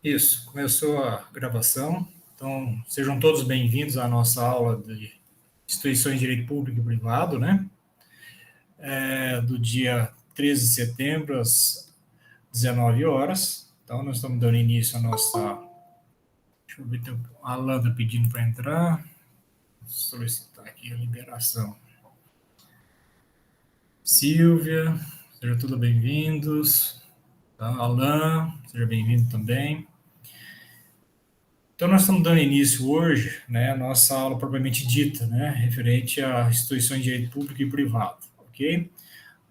Isso, começou a gravação. Então, sejam todos bem-vindos à nossa aula de Instituições de Direito Público e Privado, né? Do dia 13 de setembro, às 19 horas. Então, nós estamos dando início à nossa. Deixa eu ver, tem a Alanda pedindo para entrar. Vou solicitar aqui a liberação. Silvia, sejam todos bem-vindos. Tá? Alain, seja bem-vindo também. Então, nós estamos dando início hoje, né, à nossa aula propriamente dita, né, referente a instituições de direito público e privado, ok?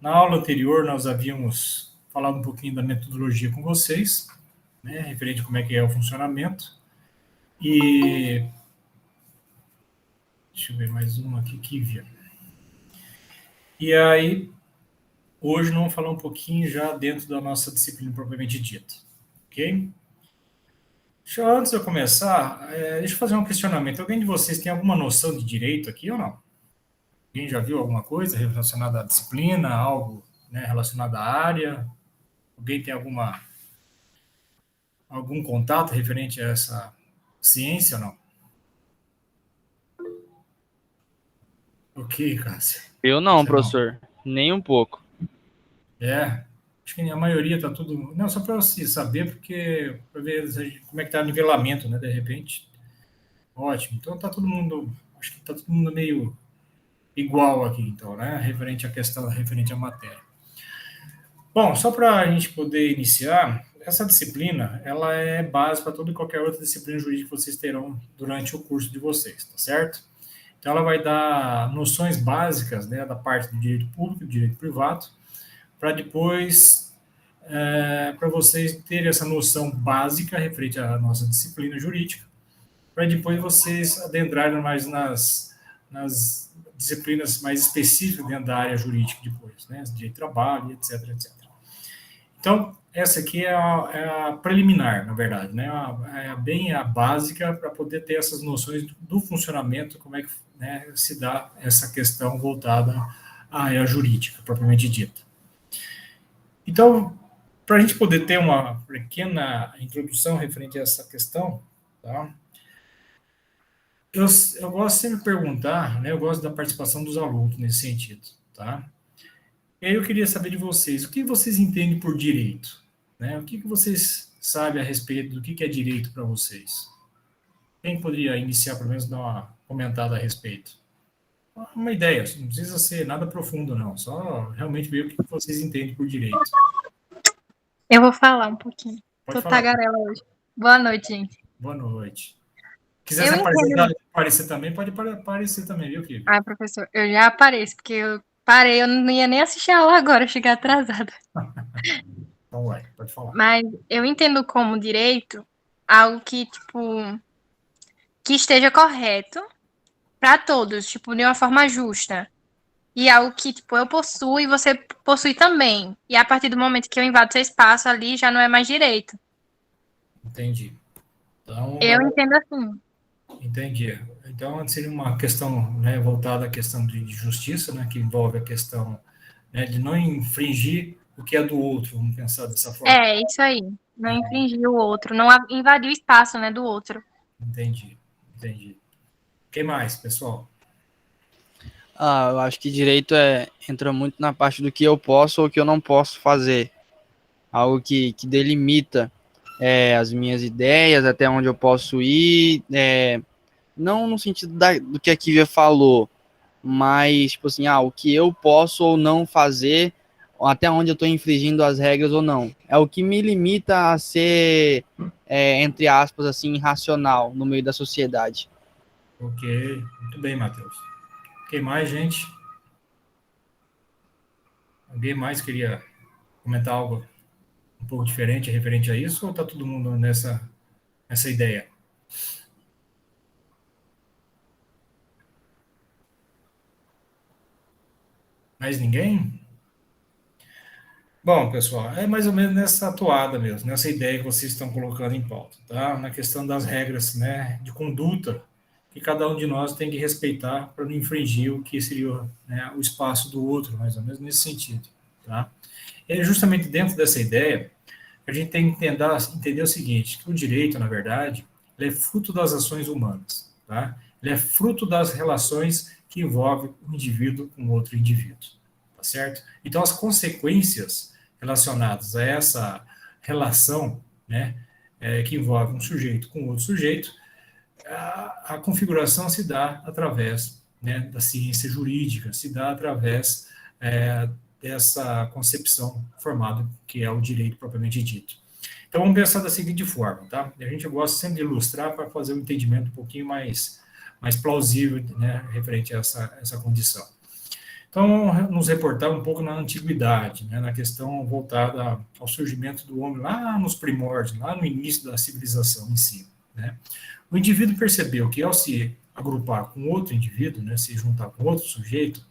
Na aula anterior, nós havíamos falado um pouquinho da metodologia com vocês, né, referente a como é que é o funcionamento, e deixa eu ver mais uma aqui que via. E aí, hoje, nós vamos falar um pouquinho já dentro da nossa disciplina propriamente dita, ok? Antes de eu começar, deixa eu fazer um questionamento. Alguém de vocês tem alguma noção de direito aqui ou não? Alguém já viu alguma coisa relacionada à disciplina, algo, né, relacionado à área? Alguém tem algum contato referente a essa ciência ou não? Ok, Cássio. Eu não, Você não. professor, nem um pouco. Acho que a maioria está tudo. Não, só para você saber, porque para ver como é que está o nivelamento, né? De repente. Ótimo. Então tá todo mundo. Acho que está todo mundo meio igual aqui, então, né? Referente à questão, referente à matéria. Bom, só para a gente poder iniciar, essa disciplina, ela é base para toda e qualquer outra disciplina jurídica que vocês terão durante o curso de vocês, tá certo? Então, ela vai dar noções básicas, né, da parte do direito público, do direito privado, para depois, para vocês terem essa noção básica referente à nossa disciplina jurídica, para depois vocês adentrarem mais nas disciplinas mais específicas dentro da área jurídica depois, né, direito de trabalho, etc, etc. Então, essa aqui é a preliminar, na verdade, né? Bem a básica para poder ter essas noções do funcionamento, como é que, né, se dá essa questão voltada à área jurídica, propriamente dita. Então, para a gente poder ter uma pequena introdução referente a essa questão, tá? Eu gosto sempre de perguntar, né? Eu gosto da participação dos alunos nesse sentido, tá? E aí eu queria saber de vocês, o que vocês entendem por direito? Né? O que vocês sabem a respeito do que é direito para vocês? Quem poderia iniciar, pelo menos, dar uma comentada a respeito? Uma ideia, não precisa ser nada profundo, não. Só realmente ver o que vocês entendem por direito. Eu vou falar um pouquinho. Pode Tô falar. tagarela hoje. Boa noite, gente. Boa noite. Quiser se Eu entendo. aparecer também, pode aparecer também, viu, Kiko? Ah, professor, eu já apareço, porque eu parei, eu não ia nem assistir a aula agora, eu cheguei atrasada. Então vai, pode falar. Mas eu entendo como direito algo que, tipo, que esteja correto para todos, tipo, de uma forma justa. E algo que, tipo, eu possuo e você possui também. E a partir do momento que eu invado seu espaço ali, já não é mais direito. Entendi. Então, Eu entendo assim. entendi. Então, seria uma questão, né, voltada à questão de justiça, né, que envolve a questão, né, de não infringir o que é do outro, vamos pensar dessa forma. É, isso aí. Não infringir o outro, não invadir o espaço, né, do outro. Entendi, entendi. O que mais, pessoal? Eu acho que direito entra muito na parte do que eu posso ou que eu não posso fazer. Algo que delimita as minhas ideias, até onde eu posso ir, não no sentido do que a Kivia falou, mas, tipo assim, o que eu posso ou não fazer, até onde eu estou infringindo as regras ou não. É o que me limita a ser, entre aspas, assim, racional no meio da sociedade. Ok, muito bem, Matheus. O que mais, gente? Alguém mais queria comentar algo um pouco diferente referente a isso, ou está todo mundo nessa ideia? Mais ninguém? Bom, pessoal, é mais ou menos nessa toada mesmo, nessa ideia que vocês estão colocando em pauta, tá? Na questão das regras, né, de conduta que cada um de nós tem que respeitar para não infringir o que seria, né, o espaço do outro, mais ou menos nesse sentido, tá? É justamente dentro dessa ideia que a gente tem que entender o seguinte, que o direito, na verdade, ele é fruto das ações humanas, tá? Ele é fruto das relações que envolvem um indivíduo com outro indivíduo, tá certo? Então, as consequências relacionadas a essa relação, né, que envolve um sujeito com outro sujeito, a configuração se dá através, né, da ciência jurídica, se dá através dessa concepção formada que é o direito propriamente dito. Então, vamos pensar da seguinte forma, tá? A gente gosta sempre de ilustrar para fazer um entendimento um pouquinho mais plausível, né, referente a essa condição. Então, vamos nos reportar um pouco na antiguidade, né, na questão voltada ao surgimento do homem lá nos primórdios, lá no início da civilização em si, né? O indivíduo percebeu que ao se agrupar com outro indivíduo, né, se juntar com outro sujeito,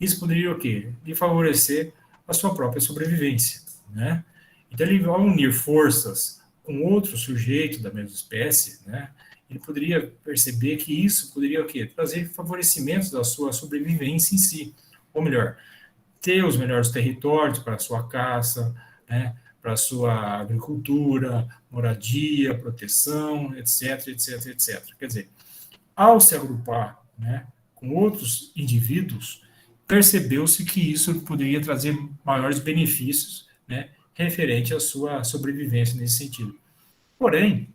isso poderia o quê? Lhe favorecer a sua própria sobrevivência, né? Então, ele, ao unir forças com outro sujeito da mesma espécie, né, ele poderia perceber que isso poderia o quê? Trazer favorecimentos da sua sobrevivência em si. Ou melhor, ter os melhores territórios para a sua caça, né, para a sua agricultura, moradia, proteção, etc, etc, etc. Quer dizer, ao se agrupar, né, com outros indivíduos, percebeu-se que isso poderia trazer maiores benefícios, né, referente à sua sobrevivência nesse sentido. Porém,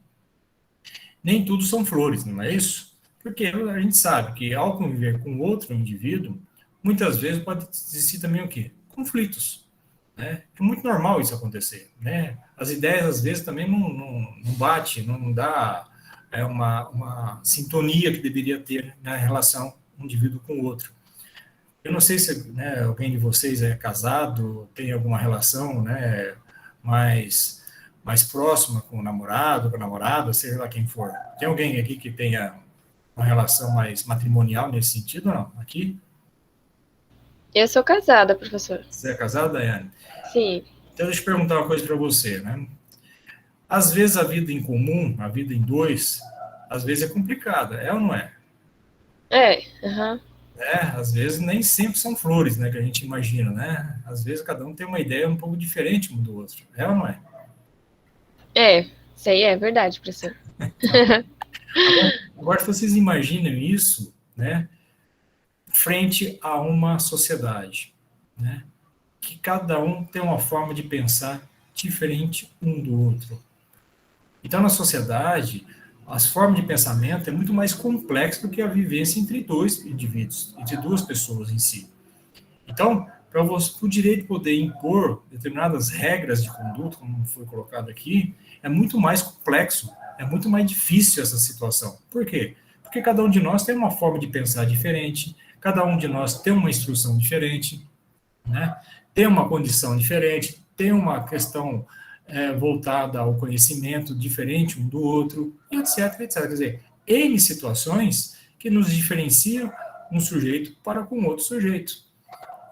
nem tudo são flores, não é isso? Porque a gente sabe que ao conviver com outro indivíduo, muitas vezes pode existir também o quê? Conflitos, né? É muito normal isso acontecer, né? As ideias, às vezes, também não bate, não dá uma sintonia que deveria ter na relação um indivíduo com o outro. Eu não sei se, né, alguém de vocês é casado, tem alguma relação, né, mais próxima com o namorado, com a namorada, seja lá quem for. Tem alguém aqui que tenha uma relação mais matrimonial nesse sentido ou não? Aqui? Eu sou casada, professor. Você é casada, Daiane? Sim. Então, deixa eu perguntar uma coisa para você, né? Às vezes a vida em comum, a vida em dois, às vezes é complicada, é ou não é? Aham. Às vezes nem sempre são flores, né, que a gente imagina, né? Às vezes cada um tem uma ideia um pouco diferente um do outro, é ou não é? Isso aí é verdade, professor. Agora, se vocês imaginam isso, né, frente a uma sociedade, né, que cada um tem uma forma de pensar diferente um do outro. Então, na sociedade, as formas de pensamento é muito mais complexo do que a vivência entre dois indivíduos, entre duas pessoas em si. Então, para o direito poder impor determinadas regras de conduta, como foi colocado aqui, é muito mais complexo, é muito mais difícil essa situação. Por quê? Porque cada um de nós tem uma forma de pensar diferente, cada um de nós tem uma instrução diferente, né? Tem uma condição diferente, tem uma questão voltada ao conhecimento diferente um do outro, etc, etc. Quer dizer, N situações que nos diferenciam um sujeito para com outro sujeito.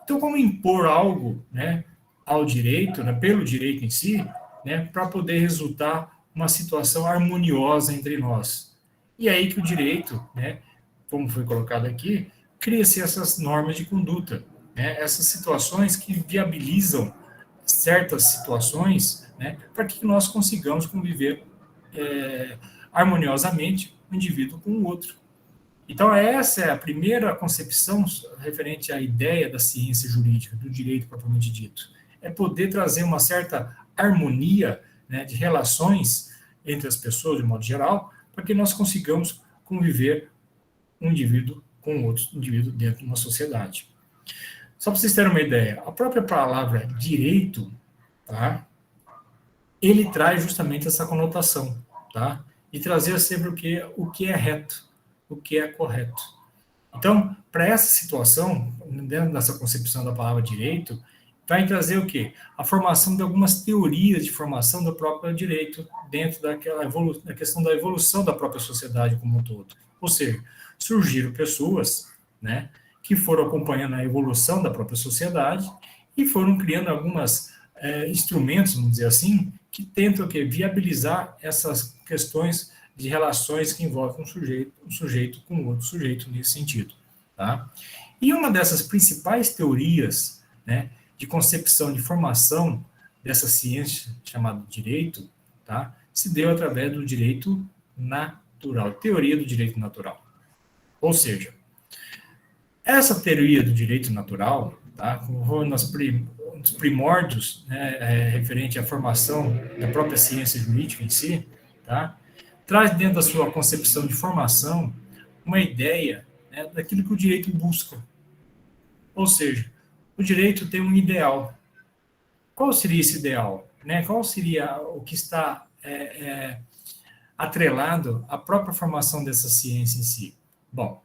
Então, como impor algo, né, ao direito, né, pelo direito em si, né, para poder resultar uma situação harmoniosa entre nós? E aí que o direito, né, como foi colocado aqui, cria-se essas normas de conduta, né, essas situações que viabilizam certas situações, né, para que nós consigamos conviver harmoniosamente um indivíduo com o outro. Então, essa é a primeira concepção referente à ideia da ciência jurídica, do direito propriamente dito. É poder trazer uma certa harmonia, né, de relações entre as pessoas, de modo geral, para que nós consigamos conviver um indivíduo com outro indivíduo dentro de uma sociedade. Só para vocês terem uma ideia, a própria palavra direito, tá, ele traz justamente essa conotação, tá, e trazer sempre o que é reto, o que é correto. Então, para essa situação, dentro dessa concepção da palavra direito, vai trazer o quê? A formação de algumas teorias de formação do próprio direito dentro da questão da evolução da própria sociedade como um todo. Ou seja, surgiram pessoas, né, que foram acompanhando a evolução da própria sociedade e foram criando alguns instrumentos, vamos dizer assim, que tentam o quê? Viabilizar essas questões de relações que envolvem um sujeito com outro sujeito nesse sentido. Tá? E uma dessas principais teorias, né, de concepção de formação dessa ciência chamada direito, tá, se deu através do direito natural, teoria do direito natural. Ou seja, essa teoria do direito natural, tá, nos primórdios, né, referente à formação da própria ciência jurídica em si, tá, traz dentro da sua concepção de formação uma ideia, né, daquilo que o direito busca. Ou seja, o direito tem um ideal. Qual seria esse ideal? Né? Qual seria o que está atrelado à própria formação dessa ciência em si? Bom,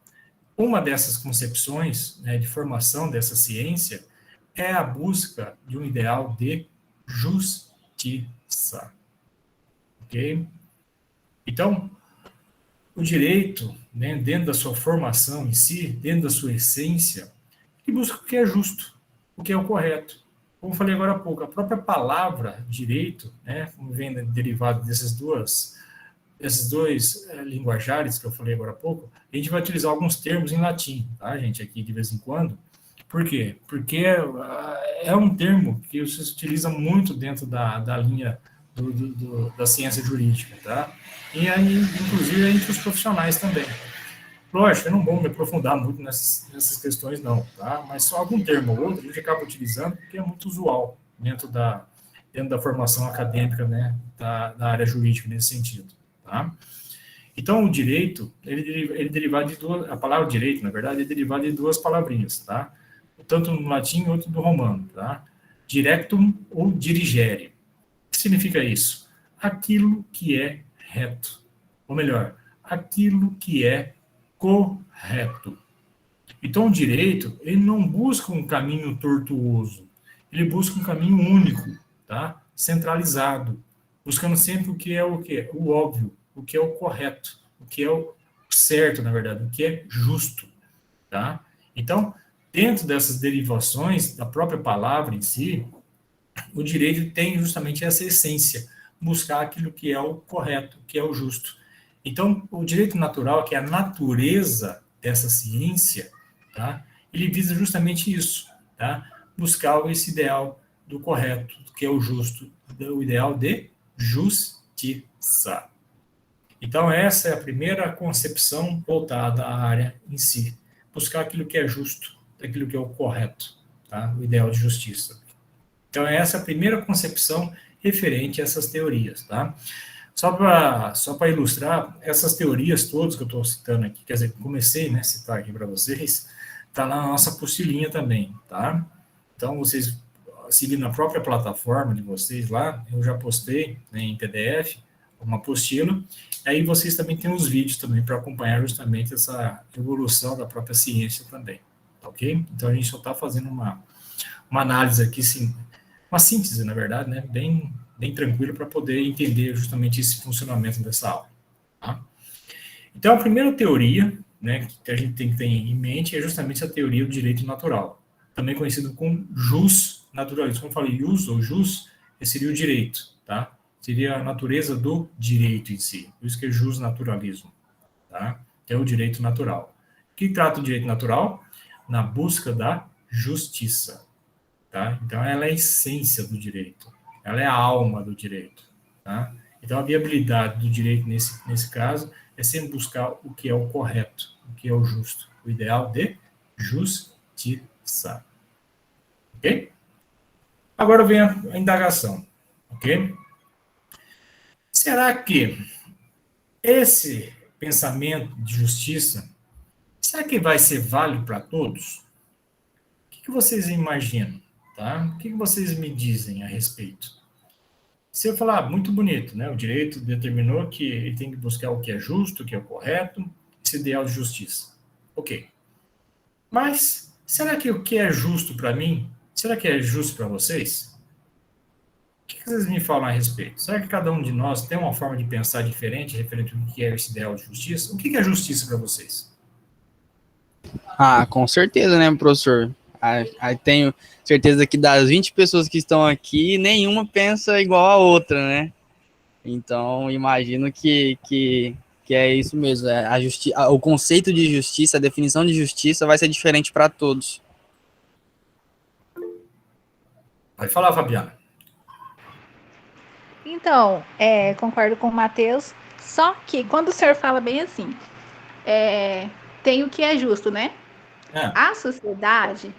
uma dessas concepções, né, de formação dessa ciência é a busca de um ideal de justiça. Ok? Então, o direito, né, dentro da sua formação em si, dentro da sua essência, ele busca o que é justo, o que é o correto. Como eu falei agora há pouco, a própria palavra direito, né, como vem derivado desses dois linguajares que eu falei agora há pouco, a gente vai utilizar alguns termos em latim, tá, gente, aqui de vez em quando. Por quê? Porque é um termo que se utiliza muito dentro da linha da ciência jurídica, tá? E aí, inclusive, entre os profissionais também. Lógico, eu não vou me aprofundar muito nessas questões, não, tá? Mas só algum termo ou outro a gente acaba utilizando porque é muito usual dentro da formação acadêmica, né, da área jurídica nesse sentido, tá? Então, o direito, ele é derivado de a palavra direito, na verdade, é derivada de duas palavrinhas, tá? Tanto no latim quanto no romano, tá? Directum ou dirigere. O que significa isso? Aquilo que é reto. Ou melhor, aquilo que é correto. Então, o direito, ele não busca um caminho tortuoso, ele busca um caminho único, tá? Centralizado, buscando sempre o que é o quê? O óbvio, o que é o correto, o que é o certo, na verdade, o que é justo, tá? Então, dentro dessas derivações da própria palavra em si, o direito tem justamente essa essência, buscar aquilo que é o correto, que é o justo. Então, o direito natural, que é a natureza dessa ciência, tá? Ele visa justamente isso, tá? Buscar esse ideal do correto, que é o justo, o ideal de justiça. Então, essa é a primeira concepção voltada à área em si. Buscar aquilo que é justo, aquilo que é o correto, tá? O ideal de justiça. Então, essa é a primeira concepção referente a essas teorias, tá? Só para ilustrar, essas teorias todas que eu estou citando aqui, quer dizer, comecei, né, a citar aqui para vocês, está lá na nossa apostilinha também, tá? Então, vocês, seguindo na própria plataforma de vocês lá, eu já postei, né, em PDF, uma apostila, aí vocês também têm os vídeos também para acompanhar justamente essa evolução da própria ciência também, ok? Então, a gente só está fazendo uma análise aqui, sim, uma síntese, na verdade, né, bem tranquilo para poder entender justamente esse funcionamento dessa aula. Tá? Então, a primeira teoria, né, que a gente tem que ter em mente é justamente a teoria do direito natural, também conhecido como jus naturalismo. Como eu falei, jus ou jus, seria o direito, tá? Seria a natureza do direito em si, por isso que é jus naturalismo, tá? É o direito natural. O que trata o direito natural? Na busca da justiça, tá? Então, ela é a essência do direito. Ela é a alma do direito, tá? Então, a viabilidade do direito, nesse caso, é sempre buscar o que é o correto, o que é o justo, o ideal de justiça. Ok? Agora vem a indagação, ok? Será que esse pensamento de justiça, será que vai ser válido para todos? O que vocês imaginam? Tá? O que vocês me dizem a respeito? Se eu falar, muito bonito, né? O direito determinou que ele tem que buscar o que é justo, o que é o correto, esse ideal de justiça. Ok. Mas, será que o que é justo para mim, será que é justo para vocês? O que vocês me falam a respeito? Será que cada um de nós tem uma forma de pensar diferente referente ao que é esse ideal de justiça? O que é justiça para vocês? Ah, com certeza, né, professor? Aí tenho certeza que das 20 pessoas que estão aqui, nenhuma pensa igual a outra, né? Então, imagino que é isso mesmo. O conceito de justiça, a definição de justiça vai ser diferente para todos. Pode falar, Fabiana. Então, concordo com o Matheus, só que quando o senhor fala bem assim, tem o que é justo, né? É, A sociedade,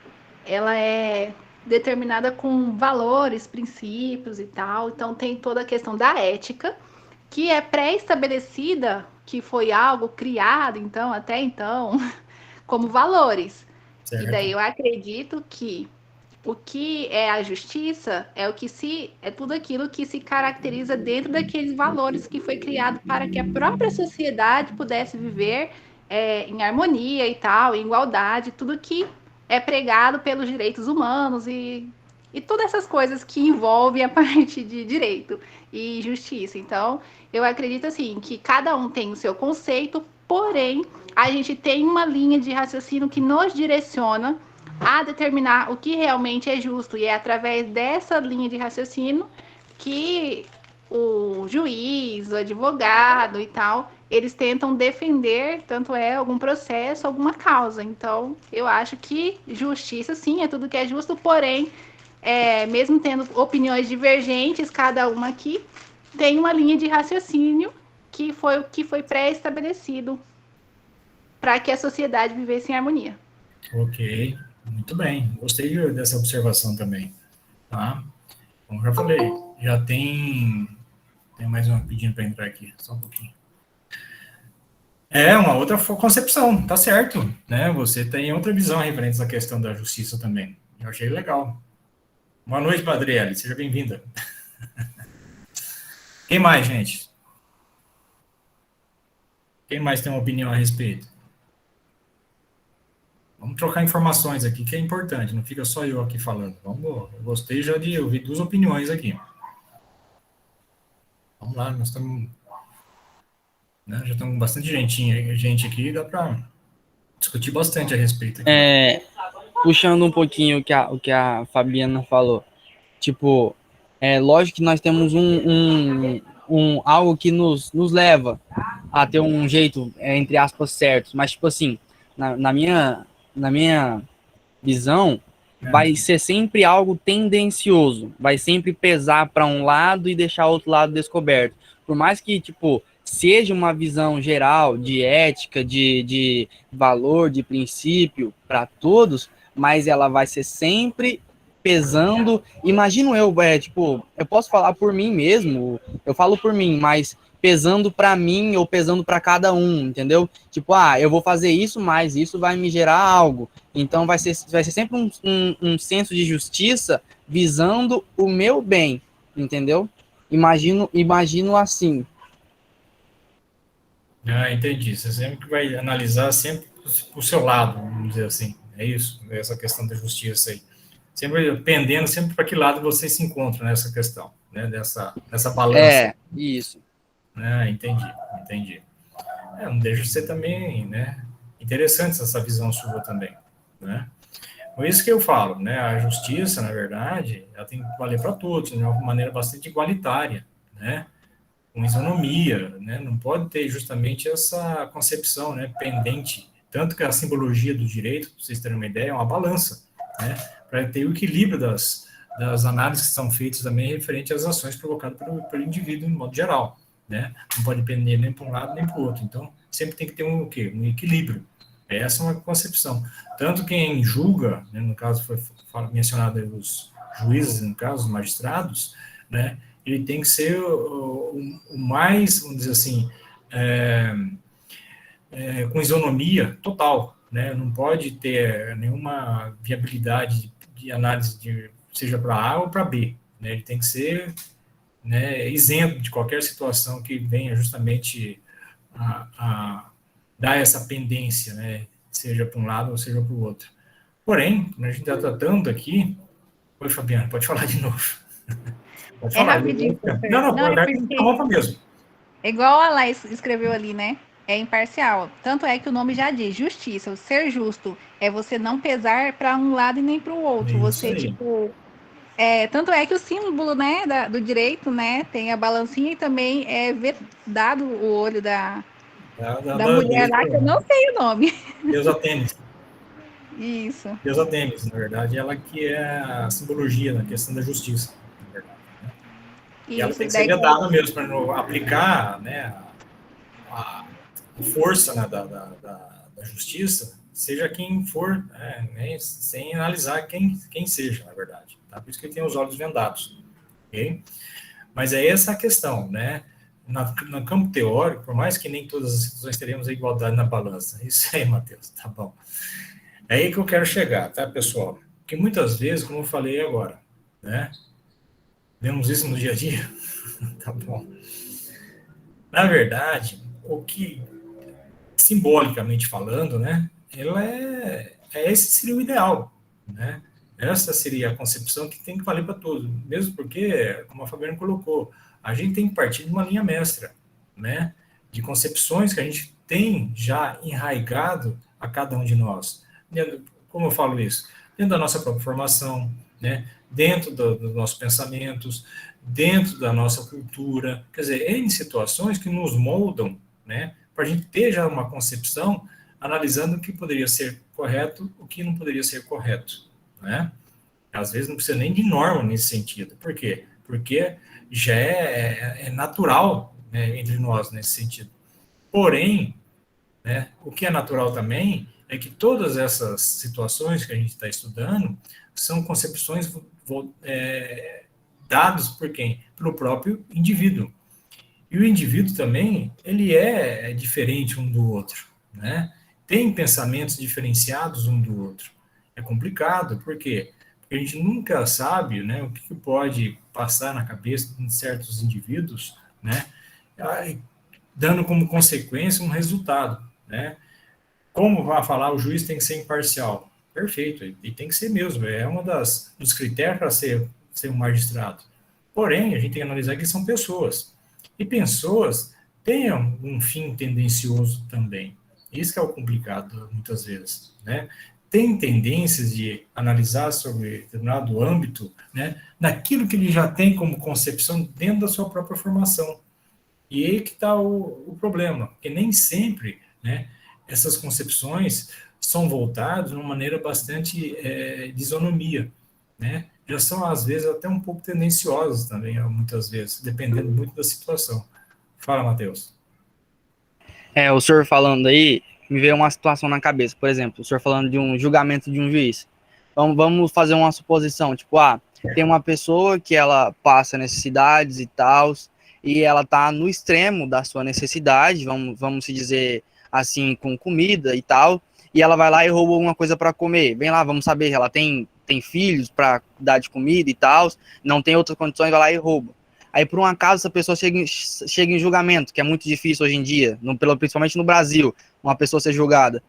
ela é determinada com valores, princípios e tal, então tem toda a questão da ética, que é pré-estabelecida, que foi algo criado, então, até então, como valores. E daí certo. eu acredito que o que é a justiça é tudo aquilo que se caracteriza dentro daqueles valores que foi criado para que a própria sociedade pudesse viver em harmonia e tal, em igualdade, tudo que é pregado pelos direitos humanos e todas essas coisas que envolvem a parte de direito e justiça. Então, eu acredito assim que cada um tem o seu conceito, porém a gente tem uma linha de raciocínio que nos direciona a determinar o que realmente é justo. E é através dessa linha de raciocínio que o juiz, o advogado e tal, eles tentam defender, tanto é algum processo, alguma causa. Então, eu acho que justiça, sim, é tudo que é justo, porém, mesmo tendo opiniões divergentes, cada uma aqui tem uma linha de raciocínio que foi o que foi pré-estabelecido para que a sociedade vivesse em harmonia. Ok, muito bem. Gostei dessa observação também, tá? Como eu já falei, já tem mais uma pedindo para entrar aqui, só um pouquinho. É uma outra concepção, tá certo, né? Você tem outra visão referente à questão da justiça também. Eu achei legal. Boa noite, Padriele, seja bem-vinda. Quem mais, gente? Quem mais tem uma opinião a respeito? Vamos trocar informações aqui, que é importante, não fica só eu aqui falando. Vamos, eu gostei já de ouvir duas opiniões aqui. Vamos lá, nós estamos, né, já estamos com bastante gente aqui, dá para discutir bastante a respeito aqui. Puxando um pouquinho o que a Fabiana falou. Tipo, é lógico que nós temos algo que nos leva a ter um jeito, entre aspas, certo. Mas, tipo assim, na minha visão, vai ser sempre algo tendencioso. Vai sempre pesar para um lado e deixar o outro lado descoberto. Por mais que, tipo, seja uma visão geral de ética, de valor, de princípio para todos, mas ela vai ser sempre pesando. Imagino eu, tipo, eu posso falar por mim mesmo, eu falo por mim, mas pesando para mim ou pesando para cada um, entendeu? Tipo, eu vou fazer isso, mas isso vai me gerar algo. Então vai ser sempre um senso de justiça visando o meu bem, entendeu? Imagino assim. Entendi. Você sempre vai analisar sempre o seu lado, vamos dizer assim. É isso, essa questão da justiça aí. Sempre pendendo, sempre para que lado você se encontra nessa questão, né? Dessa balança. Isso. Entendi. Não deixa de ser também, né? Interessante essa visão sua também, né? Por isso que eu falo, né? A justiça, na verdade, ela tem que valer para todos, de uma maneira bastante igualitária, né? Com isonomia, né? Não pode ter justamente essa concepção, né? Pendente, tanto que a simbologia do direito, para vocês terem uma ideia, é uma balança, né? Para ter o equilíbrio das análises que são feitas também referente às ações provocadas pelo indivíduo, no modo geral, né? Não pode pender nem para um lado nem para o outro. Então, sempre tem que ter um equilíbrio. Essa é uma concepção. Tanto quem julga, né, no caso foi mencionado os juízes, no caso, os magistrados, né, ele tem que ser o mais, vamos dizer assim, com isonomia total, né, não pode ter nenhuma viabilidade de análise, seja para A ou para B, né, ele tem que ser, né, isento de qualquer situação que venha justamente a dar essa pendência, né, seja para um lado ou seja para o outro. Porém, a gente está tratando aqui... Oi, Fabiana, pode falar de novo. Pode falar. Rapidinho, Não, é vai porque interrompa mesmo. igual a Laís escreveu ali, né? É imparcial. Tanto é que o nome já diz justiça. O ser justo é você não pesar para um lado e nem para o outro. Você, tipo... tanto é que o símbolo, né, do direito, né, tem a balancinha e também é vedado o olho da mulher lá, que eu não sei o nome. Deusa Tênis. Isso. Deusa Tênis, na verdade, ela que é a simbologia na questão da justiça, na verdade, né? E ela Isso, tem que ser daí vedada mesmo, para não aplicar, né, a força, né, da justiça, seja quem for, né, sem analisar quem seja, na verdade. Tá? Por isso que ele tem os olhos vendados. Okay? Mas é essa a questão, né? No campo teórico, por mais que nem todas as situações teremos a igualdade na balança. Isso aí, Matheus, tá bom. É aí que eu quero chegar, tá, pessoal? Porque muitas vezes, como eu falei agora, né? Vemos isso no dia a dia, tá bom. Na verdade, o que, simbolicamente falando, né? Esse seria o ideal, né? Essa seria a concepção que tem que valer para todos, mesmo porque, como a Fabiana colocou, a gente tem que partir de uma linha mestra, né? De concepções que a gente tem já enraizado a cada um de nós. Como eu falo isso? Dentro da nossa própria formação, né? Dentro dos nossos pensamentos, dentro da nossa cultura, quer dizer, em situações que nos moldam, né? Para a gente ter já uma concepção analisando o que poderia ser correto, o que não poderia ser correto, né? Às vezes não precisa nem de norma nesse sentido. Por quê? Porque já é natural, né, entre nós nesse sentido. Porém, né, o que é natural também é que todas essas situações que a gente está estudando são concepções dadas por quem? Pelo próprio indivíduo. E o indivíduo também, ele é diferente um do outro, né? Tem pensamentos diferenciados um do outro. É complicado, por quê? Porque a gente nunca sabe, né, o que pode passar na cabeça de certos indivíduos, né, dando como consequência um resultado, né? Como vai falar, o juiz tem que ser imparcial. Perfeito, e tem que ser mesmo, é um dos critérios para ser um magistrado. Porém, a gente tem que analisar que são pessoas. E pessoas têm um fim tendencioso também. Isso que é o complicado, muitas vezes, né? Tem tendências de analisar sobre determinado âmbito, né, naquilo que ele já tem como concepção dentro da sua própria formação. E aí que está o problema, porque nem sempre, né, essas concepções são voltadas de uma maneira bastante de isonomia, né? Já são, às vezes, até um pouco tendenciosas também, muitas vezes, dependendo muito da situação. Fala, Matheus. O senhor falando aí, me veio uma situação na cabeça. Por exemplo, o senhor falando de um julgamento de um juiz. Vamos fazer uma suposição, tipo, tem uma pessoa que ela passa necessidades e tal, e ela tá no extremo da sua necessidade, vamos se dizer assim, com comida e tal, e ela vai lá e rouba alguma coisa para comer. Vem lá, vamos saber, ela tem filhos para dar de comida e tal, não tem outras condições, vai lá e rouba. Aí, por um acaso, essa pessoa chega em julgamento, que é muito difícil hoje em dia, principalmente no Brasil, uma pessoa ser julgada.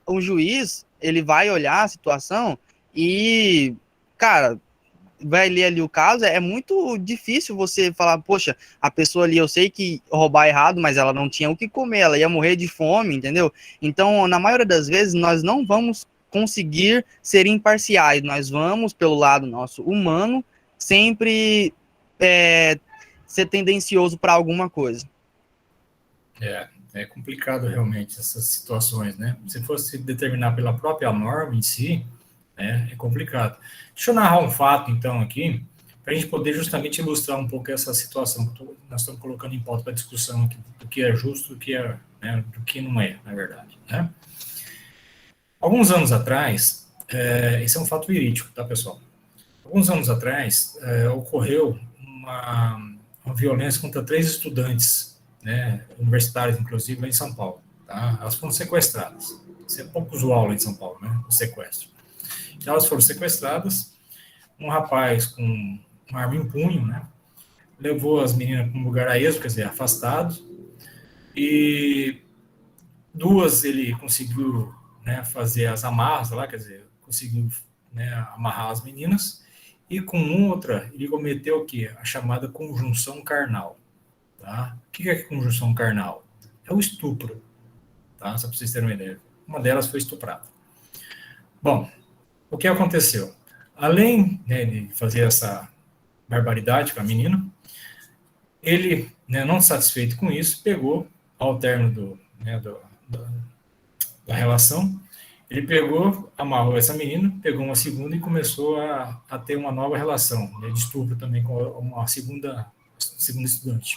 O juiz, ele vai olhar a situação e, cara, vai ler ali o caso, é muito difícil você falar, poxa, a pessoa ali, eu sei que roubar é errado, mas ela não tinha o que comer, ela ia morrer de fome, entendeu? Então, na maioria das vezes, nós não vamos conseguir ser imparciais, nós vamos, pelo lado nosso humano, sempre ser tendencioso para alguma coisa. É complicado realmente essas situações, né? Se fosse determinar pela própria norma em si, é complicado. Deixa eu narrar um fato, então, aqui, para a gente poder justamente ilustrar um pouco essa situação que nós estamos colocando em pauta para discussão aqui, do que é justo, do que não é, na verdade, né? Alguns anos atrás, esse é um fato verídico, tá, pessoal? Alguns anos atrás, ocorreu uma violência contra 3 estudantes, né, universitários, inclusive, lá em São Paulo. Tá? Elas foram sequestradas. Isso é pouco usual lá em São Paulo, né, o sequestro. Então, elas foram sequestradas, um rapaz com uma arma em punho, né, levou as meninas para um lugar a esmo, quer dizer, afastado, e 2 ele conseguiu, né, fazer as amarras lá, quer dizer, conseguiu, né, amarrar as meninas, e com outra, ele cometeu o quê? A chamada conjunção carnal. Tá? O que é conjunção carnal? É o estupro. Tá? Só para vocês terem uma ideia. Uma delas foi estuprada. Bom, o que aconteceu? Além, né, de fazer essa barbaridade com a menina, ele, né, não satisfeito com isso, pegou, ao término da relação, Ele pegou, amarrou essa menina, pegou uma segunda e começou a ter uma nova relação, né, de estupro também com uma segunda estudante.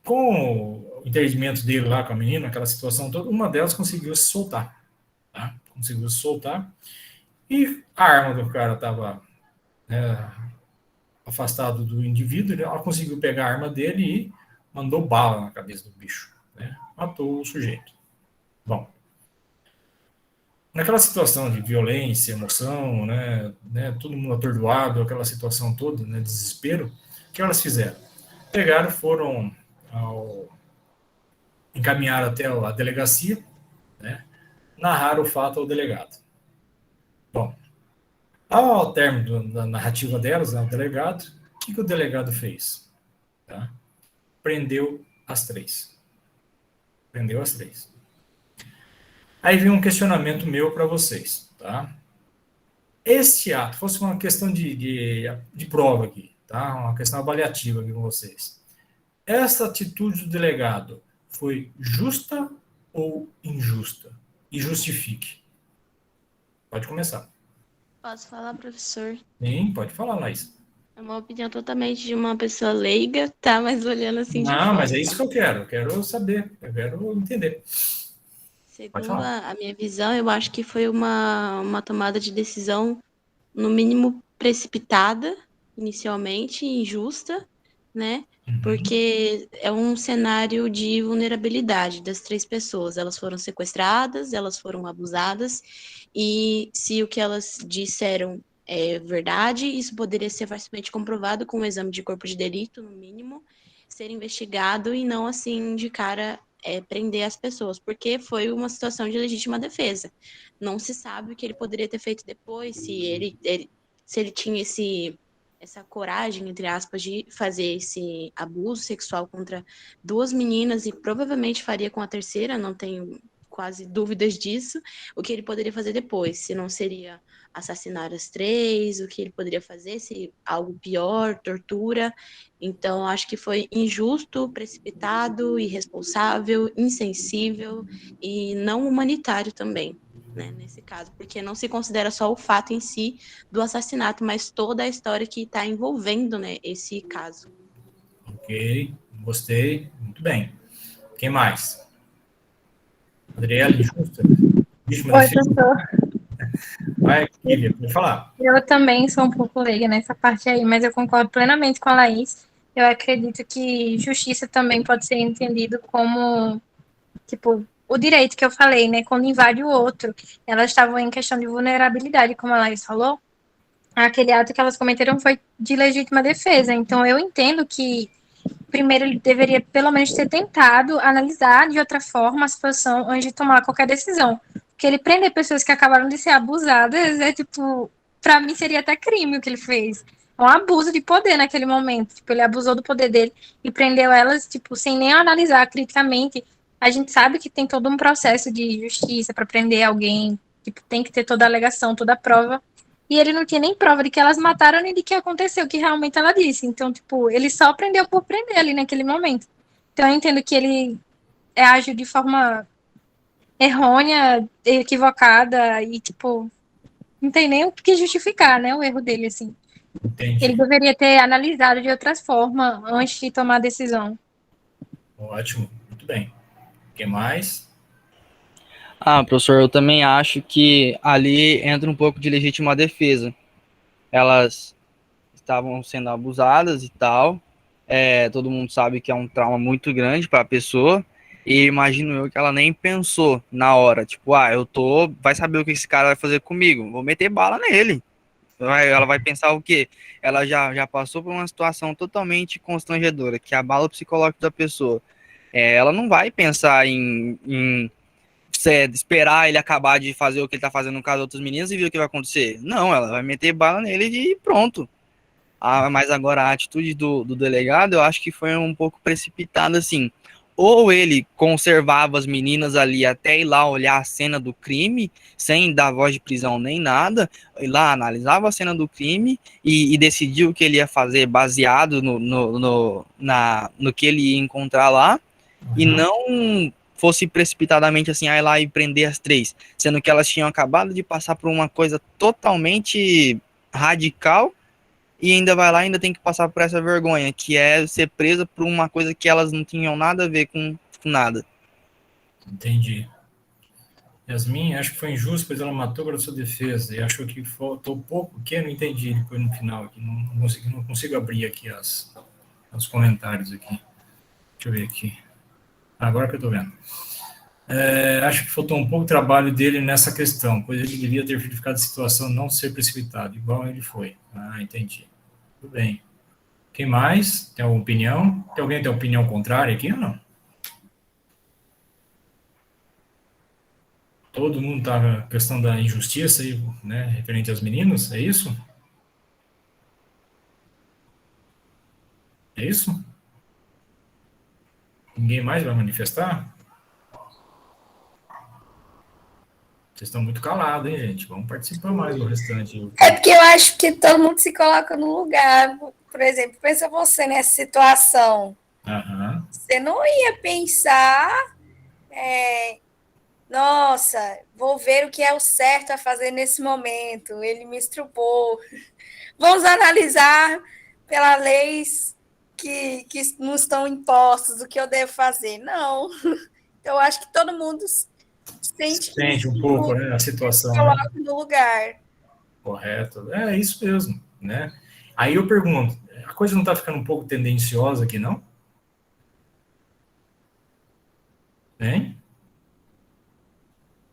Com o entendimento dele lá com a menina, aquela situação toda, uma delas conseguiu se soltar. Tá? Conseguiu se soltar. E a arma do cara estava afastado do indivíduo, ela conseguiu pegar a arma dele e mandou bala na cabeça do bicho. Né? Matou o sujeito. Bom, naquela situação de violência, emoção, né, todo mundo atordoado, aquela situação toda, né, desespero, o que elas fizeram? Pegaram, foram encaminharam até a delegacia, né, narraram o fato ao delegado. Bom, ao término da narrativa delas, ao delegado, o que o delegado fez? Tá? Prendeu as três. Prendeu as três. Aí vem um questionamento meu para vocês, tá? Este ato, fosse uma questão de prova aqui, tá? Uma questão avaliativa aqui com vocês. Essa atitude do delegado foi justa ou injusta? E justifique. Pode começar. Posso falar, professor? Sim, pode falar, Laís. É uma opinião totalmente de uma pessoa leiga, tá? Mas olhando assim de Não, fora. mas é isso que eu quero. Eu quero saber. Eu quero entender. Segundo a minha visão, eu acho que foi uma tomada de decisão, no mínimo, precipitada, inicialmente, injusta, né? Porque é um cenário de vulnerabilidade das três pessoas. Elas foram sequestradas, elas foram abusadas, e se o que elas disseram é verdade, isso poderia ser facilmente comprovado com um exame de corpo de delito, no mínimo, ser investigado e não, assim, de cara, prender as pessoas, porque foi uma situação de legítima defesa. Não se sabe o que ele poderia ter feito depois, se ele tinha essa coragem, entre aspas, de fazer esse abuso sexual contra duas meninas e provavelmente faria com a terceira, não tenho quase dúvidas disso, o que ele poderia fazer depois, se não seria assassinar as três, o que ele poderia fazer, se algo pior, tortura. Então, acho que foi injusto, precipitado, irresponsável, insensível e não humanitário também, né, nesse caso, porque não se considera só o fato em si do assassinato, mas toda a história que está envolvendo, né, esse caso. Ok, gostei, muito bem. Quem mais? Adriele, justa? Oi, professor. Vai, Kívia, pode falar. Eu também sou um pouco leiga nessa parte aí, mas eu concordo plenamente com a Laís. Eu acredito que justiça também pode ser entendido como, tipo, o direito que eu falei, né? Quando invade o outro. Elas estavam em questão de vulnerabilidade, como a Laís falou. Aquele ato que elas cometeram foi de legítima defesa. Então, eu entendo que, primeiro, ele deveria, pelo menos, ter tentado analisar de outra forma a situação antes de tomar qualquer decisão. Porque ele prender pessoas que acabaram de ser abusadas é, tipo, pra mim seria até crime o que ele fez. É um abuso de poder naquele momento. Tipo, ele abusou do poder dele e prendeu elas, tipo, sem nem analisar criticamente. A gente sabe que tem todo um processo de justiça para prender alguém. Tipo, tem que ter toda a alegação, toda a prova. E ele não tinha nem prova de que elas mataram nem de que aconteceu, que realmente ela disse. Então, tipo, ele só prendeu por prender ali naquele momento. Então, eu entendo que ele agiu de forma errônea, equivocada e, tipo, não tem nem o que justificar, né, o erro dele, assim. Entendi. Ele deveria ter analisado de outras formas antes de tomar a decisão. Ótimo, muito bem. Quem mais? Professor, eu também acho que ali entra um pouco de legítima defesa. Elas estavam sendo abusadas e tal. Todo mundo sabe que é um trauma muito grande para a pessoa. E imagino eu que ela nem pensou na hora. Tipo, vai saber o que esse cara vai fazer comigo. Vou meter bala nele. Ela vai pensar o quê? Ela já passou por uma situação totalmente constrangedora, que abala o psicológico da pessoa. Ela não vai pensar em esperar ele acabar de fazer o que ele tá fazendo no caso de outras meninas e ver o que vai acontecer. Não, ela vai meter bala nele e pronto. Mas agora a atitude do delegado, eu acho que foi um pouco precipitada, assim. Ou ele conservava as meninas ali até ir lá olhar a cena do crime, sem dar voz de prisão nem nada, ir lá analisava a cena do crime e decidiu o que ele ia fazer baseado no que ele ia encontrar lá, e não fosse precipitadamente assim, ir lá e prender as 3, sendo que elas tinham acabado de passar por uma coisa totalmente radical e ainda vai lá e ainda tem que passar por essa vergonha, que é ser presa por uma coisa que elas não tinham nada a ver com nada. Entendi. Yasmin, acho que foi injusto, pois ela matou para sua defesa e achou que faltou pouco, que eu não entendi depois no final aqui, não consigo abrir aqui os comentários aqui. Deixa eu ver aqui. Agora que eu estou vendo. Acho que faltou um pouco de trabalho dele nessa questão, pois ele devia ter verificado a situação, não ser precipitado, igual ele foi. Ah, entendi. Tudo bem. Quem mais? Tem alguma opinião? Tem alguém que tem opinião contrária aqui ou não? Todo mundo está na questão da injustiça aí, né, referente aos meninos, é isso? É isso? Ninguém mais vai manifestar? Vocês estão muito calados, hein, gente? Vamos participar mais do restante. É porque eu acho que todo mundo se coloca no lugar. Por exemplo, pensa você nessa situação. Aham. Você não ia pensar, nossa, vou ver o que é o certo a fazer nesse momento. Ele me estrupou. Vamos analisar pelas leis que nos estão impostas o que eu devo fazer. Não. Eu acho que todo mundo sente um pouco, né, a situação. Coloca no lugar. Correto. É isso mesmo, né? Aí eu pergunto, a coisa não está ficando um pouco tendenciosa aqui, não? Hein?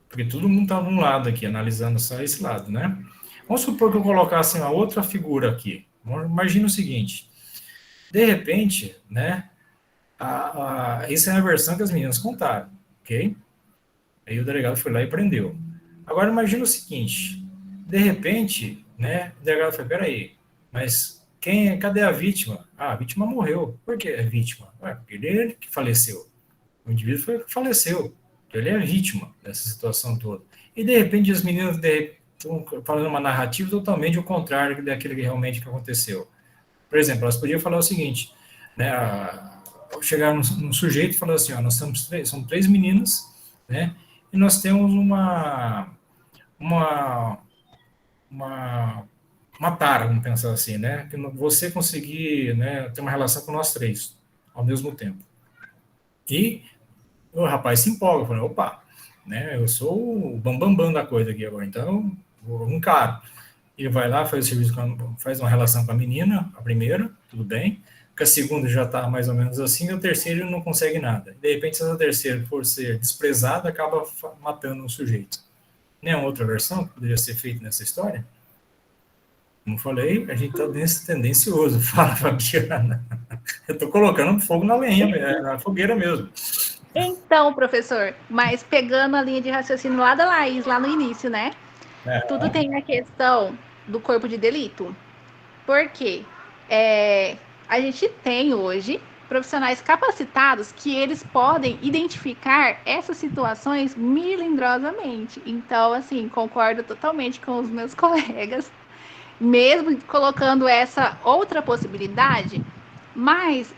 Porque todo mundo está num lado aqui, analisando só esse lado, né? Vamos supor que eu colocasse uma outra figura aqui. Imagina o seguinte, de repente, né, essa é a versão que as meninas contaram, ok? Aí o delegado foi lá e prendeu. Agora imagina o seguinte, de repente, né, o delegado foi, peraí, mas cadê a vítima? Ah, a vítima morreu. Por que é vítima? Porque ele que faleceu. O indivíduo faleceu. Ele é vítima dessa situação toda. E, de repente, as meninas estão falando uma narrativa totalmente ao contrário daquilo que realmente aconteceu. Por exemplo, elas podiam falar o seguinte, né, chegar num sujeito e falar assim, ó, nós somos 3 meninas, né, e nós temos uma tara, vamos pensar assim, né, que você conseguir, né, ter uma relação com nós 3 ao mesmo tempo. E o rapaz se empolga, fala, opa, né, eu sou o bambambam da coisa aqui agora, então vou encaro. Ele vai lá, faz o serviço, faz uma relação com a menina, a primeira, tudo bem, porque a segunda já está mais ou menos assim, e a terceira ele não consegue nada. De repente, se a terceira for ser desprezada, acaba matando o sujeito. Nenhuma outra versão que poderia ser feita nessa história? Como falei, a gente está tendencioso. Fala, Fabiana. Eu estou colocando fogo na lenha, na fogueira mesmo. Então, professor, mas pegando a linha de raciocínio lá da Laís, lá no início, né? Tudo tem a questão do corpo de delito. Por quê? A gente tem hoje profissionais capacitados que eles podem identificar essas situações milindrosamente. Então, assim, concordo totalmente com os meus colegas, mesmo colocando essa outra possibilidade. Mas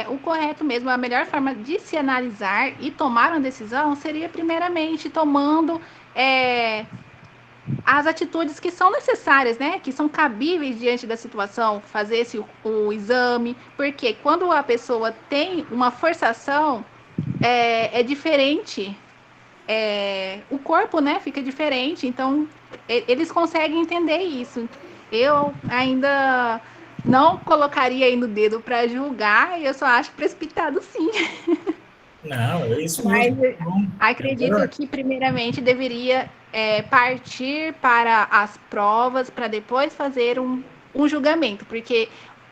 o correto mesmo, a melhor forma de se analisar e tomar uma decisão seria primeiramente tomando as atitudes que são necessárias, né? Que são cabíveis diante da situação, fazer o exame, porque quando a pessoa tem uma forçação, é diferente, o corpo, né, fica diferente, então eles conseguem entender isso. Eu ainda não colocaria aí no dedo para julgar, e eu só acho precipitado sim. Não, é isso mesmo. Mas acredito que primeiramente deveria partir para as provas, para depois fazer um julgamento, porque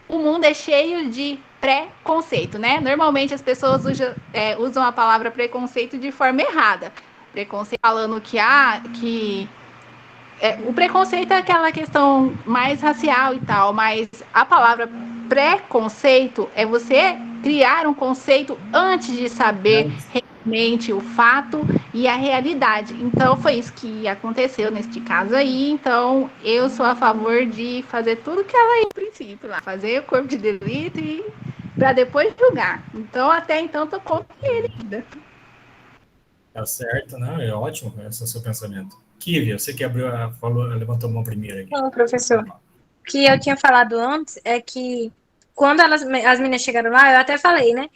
o mundo é cheio de preconceito, né? Normalmente as pessoas usam a palavra preconceito de forma errada. Preconceito falando que o preconceito é aquela questão mais racial e tal, mas a palavra preconceito é você criar um conceito antes de saber realmente o fato e a realidade. Então, foi isso que aconteceu neste caso aí. Então, eu sou a favor de fazer tudo que ela no princípio lá, fazer o corpo de delito e para depois julgar. Então, até então, tô contra ele ainda. Tá certo, né? É ótimo esse é o seu pensamento. Kivi, você que levantou a mão primeiro aqui. Não, professor. O que eu tinha falado antes é que quando as meninas chegaram lá, eu até falei, né?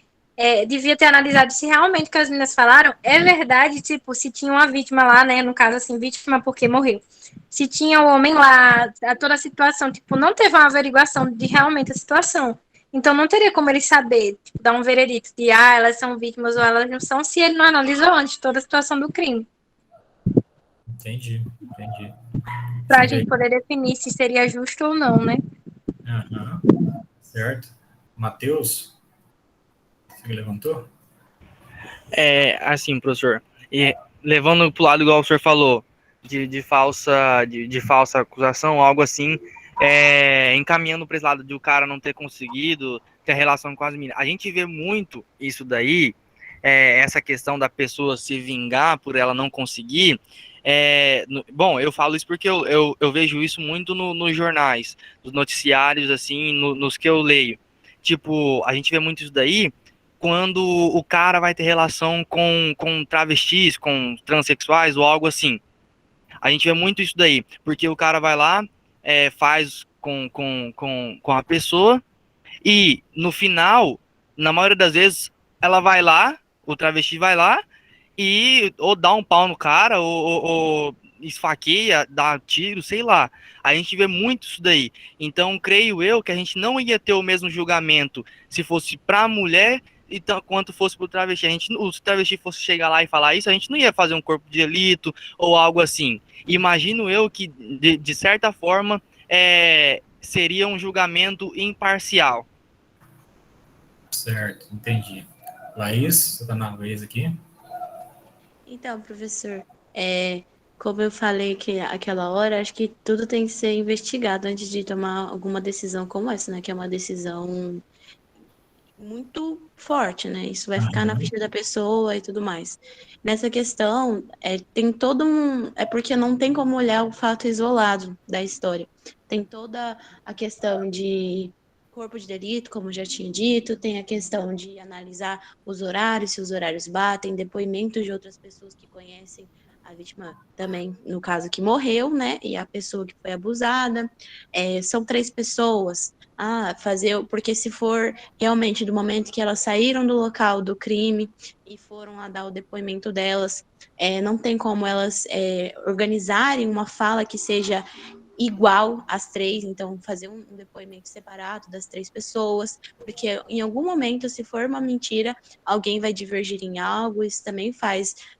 Devia ter analisado se realmente o que as meninas falaram é verdade, tipo, se tinha uma vítima lá, né? No caso, assim, vítima porque morreu. Se tinha o homem lá, toda a situação, tipo, não teve uma averiguação de realmente a situação. Então, não teria como ele saber, tipo, dar um veredito de, elas são vítimas ou elas não são, se ele não analisou antes toda a situação do crime. Entendi. Pra gente poder definir se seria justo ou não, né? Certo. Matheus, você levantou? Assim, professor, levando pro lado igual o senhor falou, de falsa acusação, algo assim, encaminhando para esse lado de o cara não ter conseguido ter relação com as meninas. A gente vê muito isso daí, essa questão da pessoa se vingar por ela não conseguir. Bom, eu falo isso porque eu vejo isso muito nos jornais, nos noticiários, assim, nos que eu leio. Tipo, a gente vê muito isso daí quando o cara vai ter relação com travestis, com transexuais ou algo assim. A gente vê muito isso daí, porque o cara vai lá, faz com a pessoa, e no final, na maioria das vezes, ela vai lá, o travesti vai lá, e ou dá um pau no cara, ou esfaqueia, dá tiro, sei lá. A gente vê muito isso daí. Então, creio eu que a gente não ia ter o mesmo julgamento se fosse para a mulher quanto fosse para o travesti. Se o travesti fosse chegar lá e falar isso, a gente não ia fazer um corpo de delito ou algo assim. Imagino eu que, de certa forma, seria um julgamento imparcial. Certo, entendi. Laís, você está na vez aqui? Então, professor, como eu falei que aquela hora, acho que tudo tem que ser investigado antes de tomar alguma decisão como essa, né? Que é uma decisão muito forte, né? Isso vai ficar na ficha da pessoa e tudo mais. Nessa questão, tem todo um. É porque não tem como olhar o fato isolado da história. Tem toda a questão de corpo de delito, como já tinha dito, tem a questão de analisar os horários, se os horários batem, depoimentos de outras pessoas que conhecem a vítima também, no caso que morreu, né? E a pessoa que foi abusada. São 3 pessoas. Porque se for realmente do momento que elas saíram do local do crime e foram lá dar o depoimento delas, não tem como elas organizarem uma fala que seja igual às 3, então fazer um depoimento separado das 3 pessoas, porque em algum momento, se for uma mentira, alguém vai divergir em algo, isso também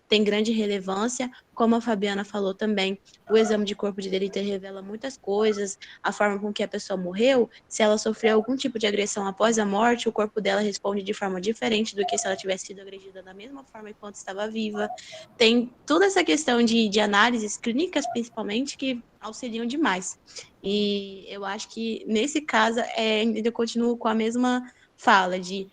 tem grande relevância, como a Fabiana falou também, o exame de corpo de delito revela muitas coisas, a forma com que a pessoa morreu, se ela sofreu algum tipo de agressão após a morte, o corpo dela responde de forma diferente do que se ela tivesse sido agredida da mesma forma enquanto estava viva. Tem toda essa questão de análises clínicas, principalmente, que auxiliam demais. E eu acho que, nesse caso, eu continuo com a mesma fala de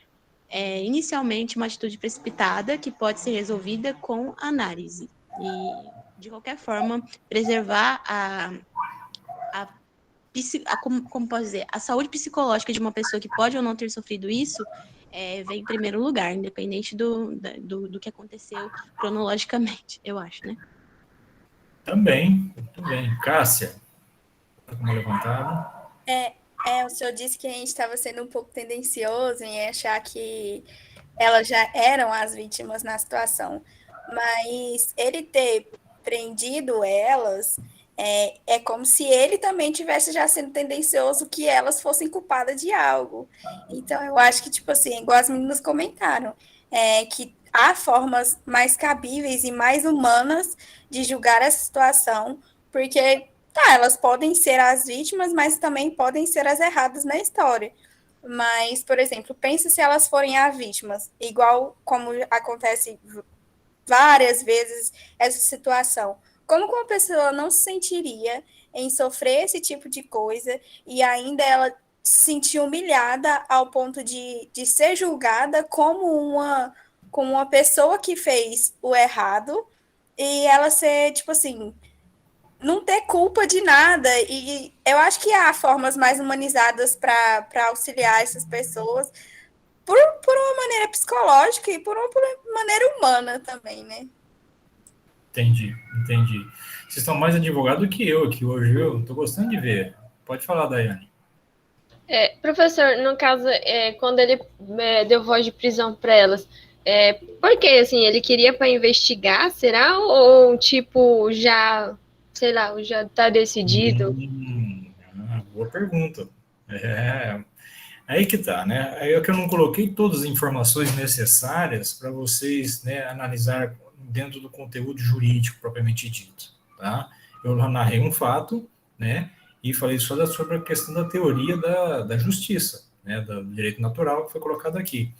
inicialmente uma atitude precipitada que pode ser resolvida com análise. E, de qualquer forma, preservar como posso dizer, a saúde psicológica de uma pessoa que pode ou não ter sofrido isso vem em primeiro lugar, independente do que aconteceu cronologicamente, eu acho, né? Também, muito bem. Cássia, está com uma levantada? O senhor disse que a gente estava sendo um pouco tendencioso em achar que elas já eram as vítimas na situação, mas ele ter prendido elas é como se ele também tivesse já sendo tendencioso que elas fossem culpadas de algo. Então, eu acho que, tipo assim, igual as meninas comentaram, que há formas mais cabíveis e mais humanas de julgar essa situação, porque elas podem ser as vítimas, mas também podem ser as erradas na história. Mas, por exemplo, pensa se elas forem as vítimas, igual como acontece várias vezes essa situação. Como que uma pessoa não se sentiria em sofrer esse tipo de coisa e ainda ela se sentir humilhada ao ponto de ser julgada como uma pessoa que fez o errado e ela ser, tipo assim, não ter culpa de nada. E eu acho que há formas mais humanizadas para auxiliar essas pessoas por uma maneira psicológica e por uma maneira humana também, né? Entendi. Vocês estão mais advogados do que eu aqui hoje, viu? Estou gostando de ver. Pode falar, Daiane. Professor, no caso, quando ele deu voz de prisão para elas, por que, assim, ele queria para investigar, será? Ou, tipo, já, sei lá, já está decidido? Boa pergunta. Aí que tá, né? Aí é que eu não coloquei todas as informações necessárias para vocês, né, analisar dentro do conteúdo jurídico propriamente dito, tá? Eu narrei um fato, né, e falei só sobre a questão da teoria da justiça, né, do direito natural que foi colocado aqui.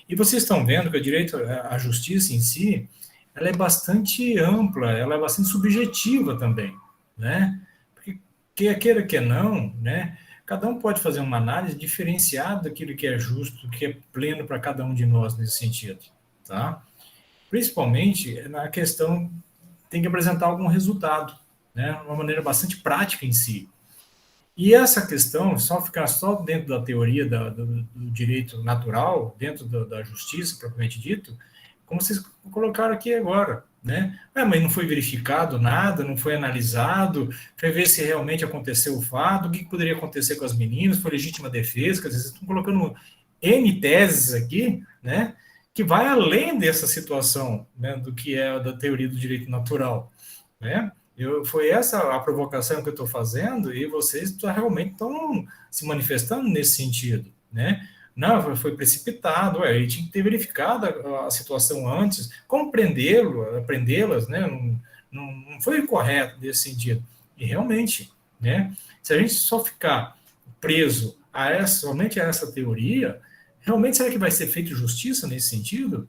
E vocês estão vendo que o direito à justiça em si, ela é bastante ampla, ela é bastante subjetiva também, né? Porque queira que não, né? Cada um pode fazer uma análise diferenciada daquilo que é justo, que é pleno para cada um de nós nesse sentido, tá? Principalmente na questão, tem que apresentar algum resultado, né? Uma maneira bastante prática em si. E essa questão, ficar só dentro da teoria do direito natural, dentro da justiça, propriamente dito, como vocês colocaram aqui agora, né? Mas não foi verificado nada, não foi analisado, para ver se realmente aconteceu o fato, o que poderia acontecer com as meninas, foi legítima defesa, quer dizer, vocês estão colocando N teses aqui, né? Que vai além dessa situação, né, do que é da teoria do direito natural, né? Foi essa a provocação que eu estou fazendo e vocês realmente estão se manifestando nesse sentido, né? Não, foi precipitado, ele tinha que ter verificado a situação antes, como prendê-las, né? Não foi correto nesse sentido. E realmente, né? Se a gente só ficar preso somente a essa teoria, realmente será que vai ser feito justiça nesse sentido?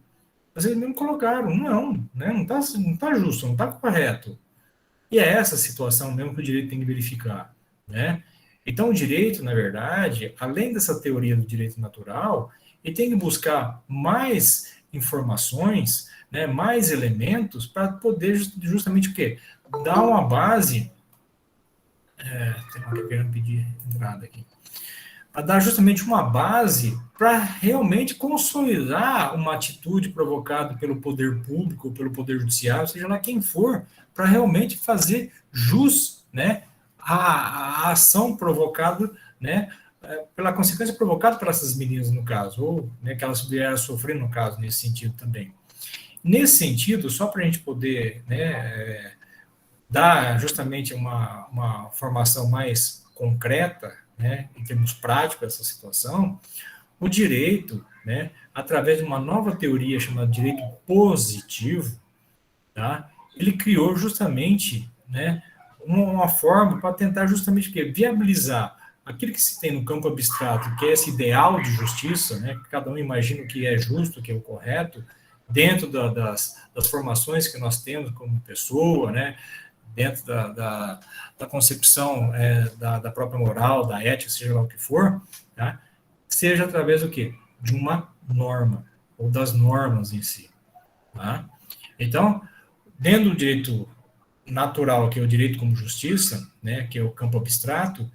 Vocês mesmo colocaram, não, né? Não tá justo, não está correto. E é essa situação mesmo que o direito tem que verificar, né? Então, o direito, na verdade, além dessa teoria do direito natural, ele tem que buscar mais informações, né, mais elementos para poder justamente o quê? Dar uma base... tem uma que querendo pedir entrada aqui. Para dar justamente uma base para realmente consolidar uma atitude provocada pelo poder público, pelo poder judiciário, seja lá quem for, para realmente fazer jus, né, a ação provocada, né, pela consequência provocada por essas meninas, no caso, ou, né, que elas vieram sofrer, no caso, nesse sentido também. Nesse sentido, só para a gente poder, né, dar justamente uma formação mais concreta, né, em termos práticos dessa situação, o direito, né, através de uma nova teoria chamada direito positivo, tá, ele criou justamente, né, uma forma para tentar justamente viabilizar aquilo que se tem no campo abstrato, que é esse ideal de justiça, né, que cada um imagina o que é justo, o que é o correto, dentro das formações que nós temos como pessoa, né, dentro da concepção da própria moral, da ética, seja lá o que for, tá? Seja através do quê? De uma norma, ou das normas em si. Tá? Então, dentro do direito natural, que é o direito como justiça, né, que é o campo abstrato,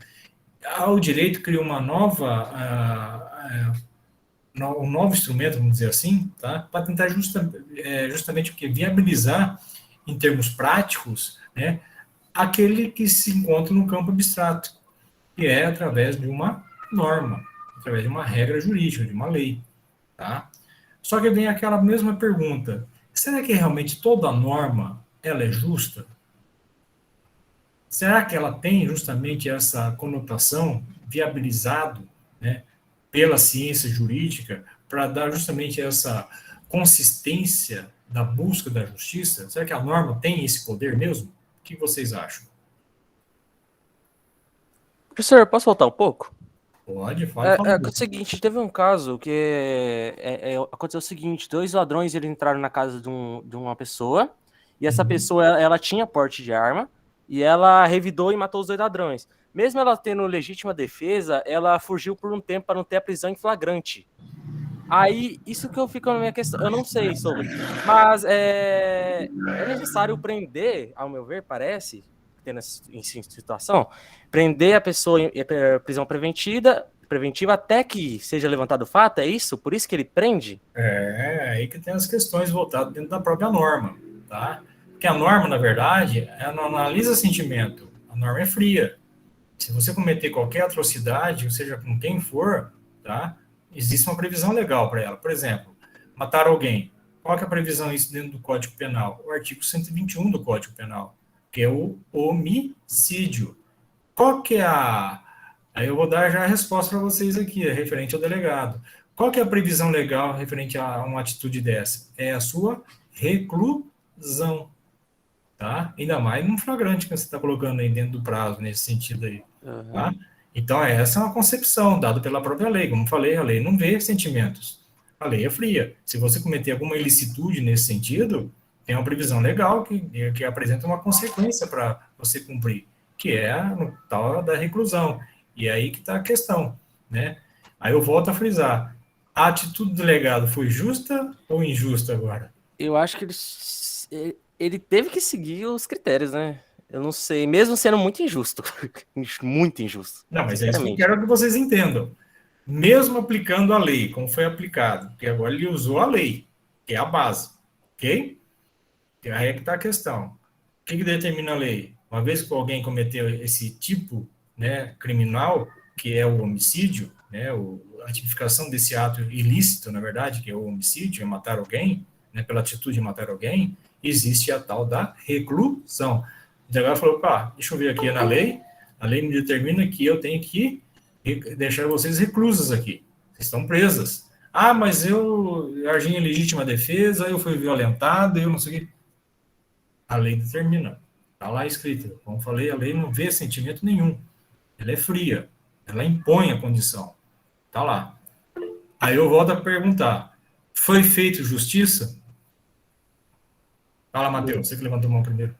o direito cria uma um novo instrumento, vamos dizer assim, tá? Para tentar justamente o quê? Viabilizar, em termos práticos, né, aquele que se encontra no campo abstrato, que é através de uma norma, através de uma regra jurídica, de uma lei, tá? Só que vem aquela mesma pergunta, será que realmente toda norma, ela é justa? Será que ela tem justamente essa conotação viabilizado, né, pela ciência jurídica para dar justamente essa consistência da busca da justiça? Será que a norma tem esse poder mesmo? O que vocês acham? Professor, posso voltar um pouco? Pode, fala. É o seguinte, teve um caso que aconteceu o seguinte, 2 ladrões eles entraram na casa de uma pessoa, e essa pessoa ela tinha porte de arma, e ela revidou e matou os 2 ladrões. Mesmo ela tendo legítima defesa, ela fugiu por um tempo para não ter a prisão em flagrante. Aí, isso que eu fico na minha questão, eu não sei sobre, mas é necessário prender, ao meu ver, parece, tendo essa situação, prender a pessoa em prisão preventiva até que seja levantado o fato, é isso? Por isso que ele prende? Aí que tem as questões voltadas dentro da própria norma, tá? Porque a norma, na verdade, ela não analisa sentimento. A norma é fria. Se você cometer qualquer atrocidade, ou seja, com quem for, tá? Existe uma previsão legal para ela. Por exemplo, matar alguém. Qual que é a previsão isso dentro do Código Penal? O artigo 121 do Código Penal, que é o homicídio. Qual que é a... Aí eu vou dar já a resposta para vocês aqui, referente ao delegado. Qual que é a previsão legal referente a uma atitude dessa? É a sua reclusão, tá? Ainda mais num flagrante que você está colocando aí dentro do prazo, nesse sentido aí, tá? Então, essa é uma concepção dada pela própria lei. Como falei, a lei não vê sentimentos. A lei é fria. Se você cometer alguma ilicitude nesse sentido, tem uma previsão legal que apresenta uma consequência para você cumprir, que é a tal da reclusão. E é aí que está a questão, né? Aí eu volto a frisar. A atitude do delegado foi justa ou injusta agora? Eu acho que ele teve que seguir os critérios, né? Eu não sei, mesmo sendo muito injusto. Muito injusto. Não, mas é isso que eu quero que vocês entendam. Mesmo aplicando a lei, como foi aplicado, porque agora ele usou a lei, que é a base, ok? E aí é que está a questão. O que determina a lei? Uma vez que alguém cometeu esse tipo, né, criminal, que é o homicídio, né, a tipificação desse ato ilícito, na verdade, que é o homicídio, é matar alguém, né, pela atitude de matar alguém, existe a tal da reclusão. O delegado falou, deixa eu ver aqui na lei, a lei me determina que eu tenho que deixar vocês reclusas aqui, vocês estão presas. Mas eu agi em legítima defesa, eu fui violentado, eu não sei o que. A lei determina, está lá escrito. Como falei, a lei não vê sentimento nenhum, ela é fria, ela impõe a condição, está lá. Aí eu volto a perguntar, foi feito justiça? Fala, Matheus, você que levantou a mão primeiro.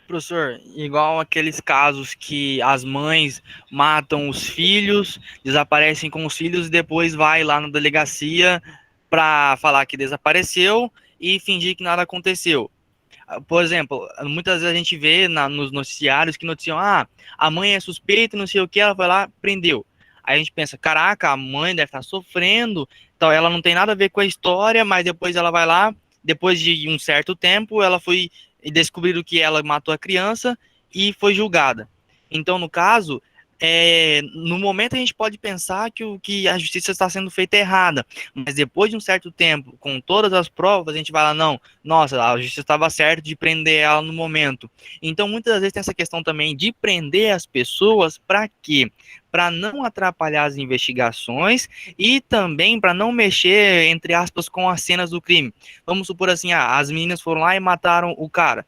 Professor, igual aqueles casos que as mães matam os filhos, desaparecem com os filhos e depois vai lá na delegacia para falar que desapareceu e fingir que nada aconteceu. Por exemplo, muitas vezes a gente vê nos noticiários que noticiam, a mãe é suspeita, não sei o que, ela vai lá, prendeu. Aí a gente pensa, caraca, a mãe deve estar sofrendo, então ela não tem nada a ver com a história, mas depois ela vai lá, depois de um certo tempo, ela foi e descobriram que ela matou a criança e foi julgada. Então, no caso, no momento a gente pode pensar que a justiça está sendo feita errada, mas depois de um certo tempo, com todas as provas, a gente vai lá, não, nossa, a justiça estava certa de prender ela no momento. Então, muitas vezes tem essa questão também de prender as pessoas, para quê? Para não atrapalhar as investigações e também para não mexer, entre aspas, com as cenas do crime. Vamos supor assim, as meninas foram lá e mataram o cara.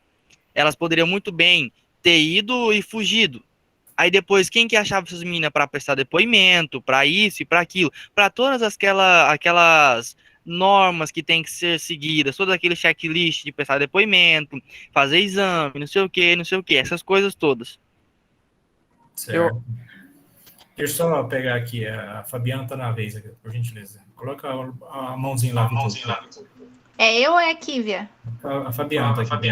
Elas poderiam muito bem ter ido e fugido. Aí depois, quem que achava essas meninas para prestar depoimento, para isso e para aquilo, para todas aquelas normas que tem que ser seguidas, todo aquele checklist de prestar depoimento, fazer exame, não sei o que, essas coisas todas. Certo. Deixa eu só pegar aqui, a Fabiana está na vez aqui, por gentileza. Coloca a mãozinha lá, Vitor. É eu ou é a Kívia? A Fabiana está aqui.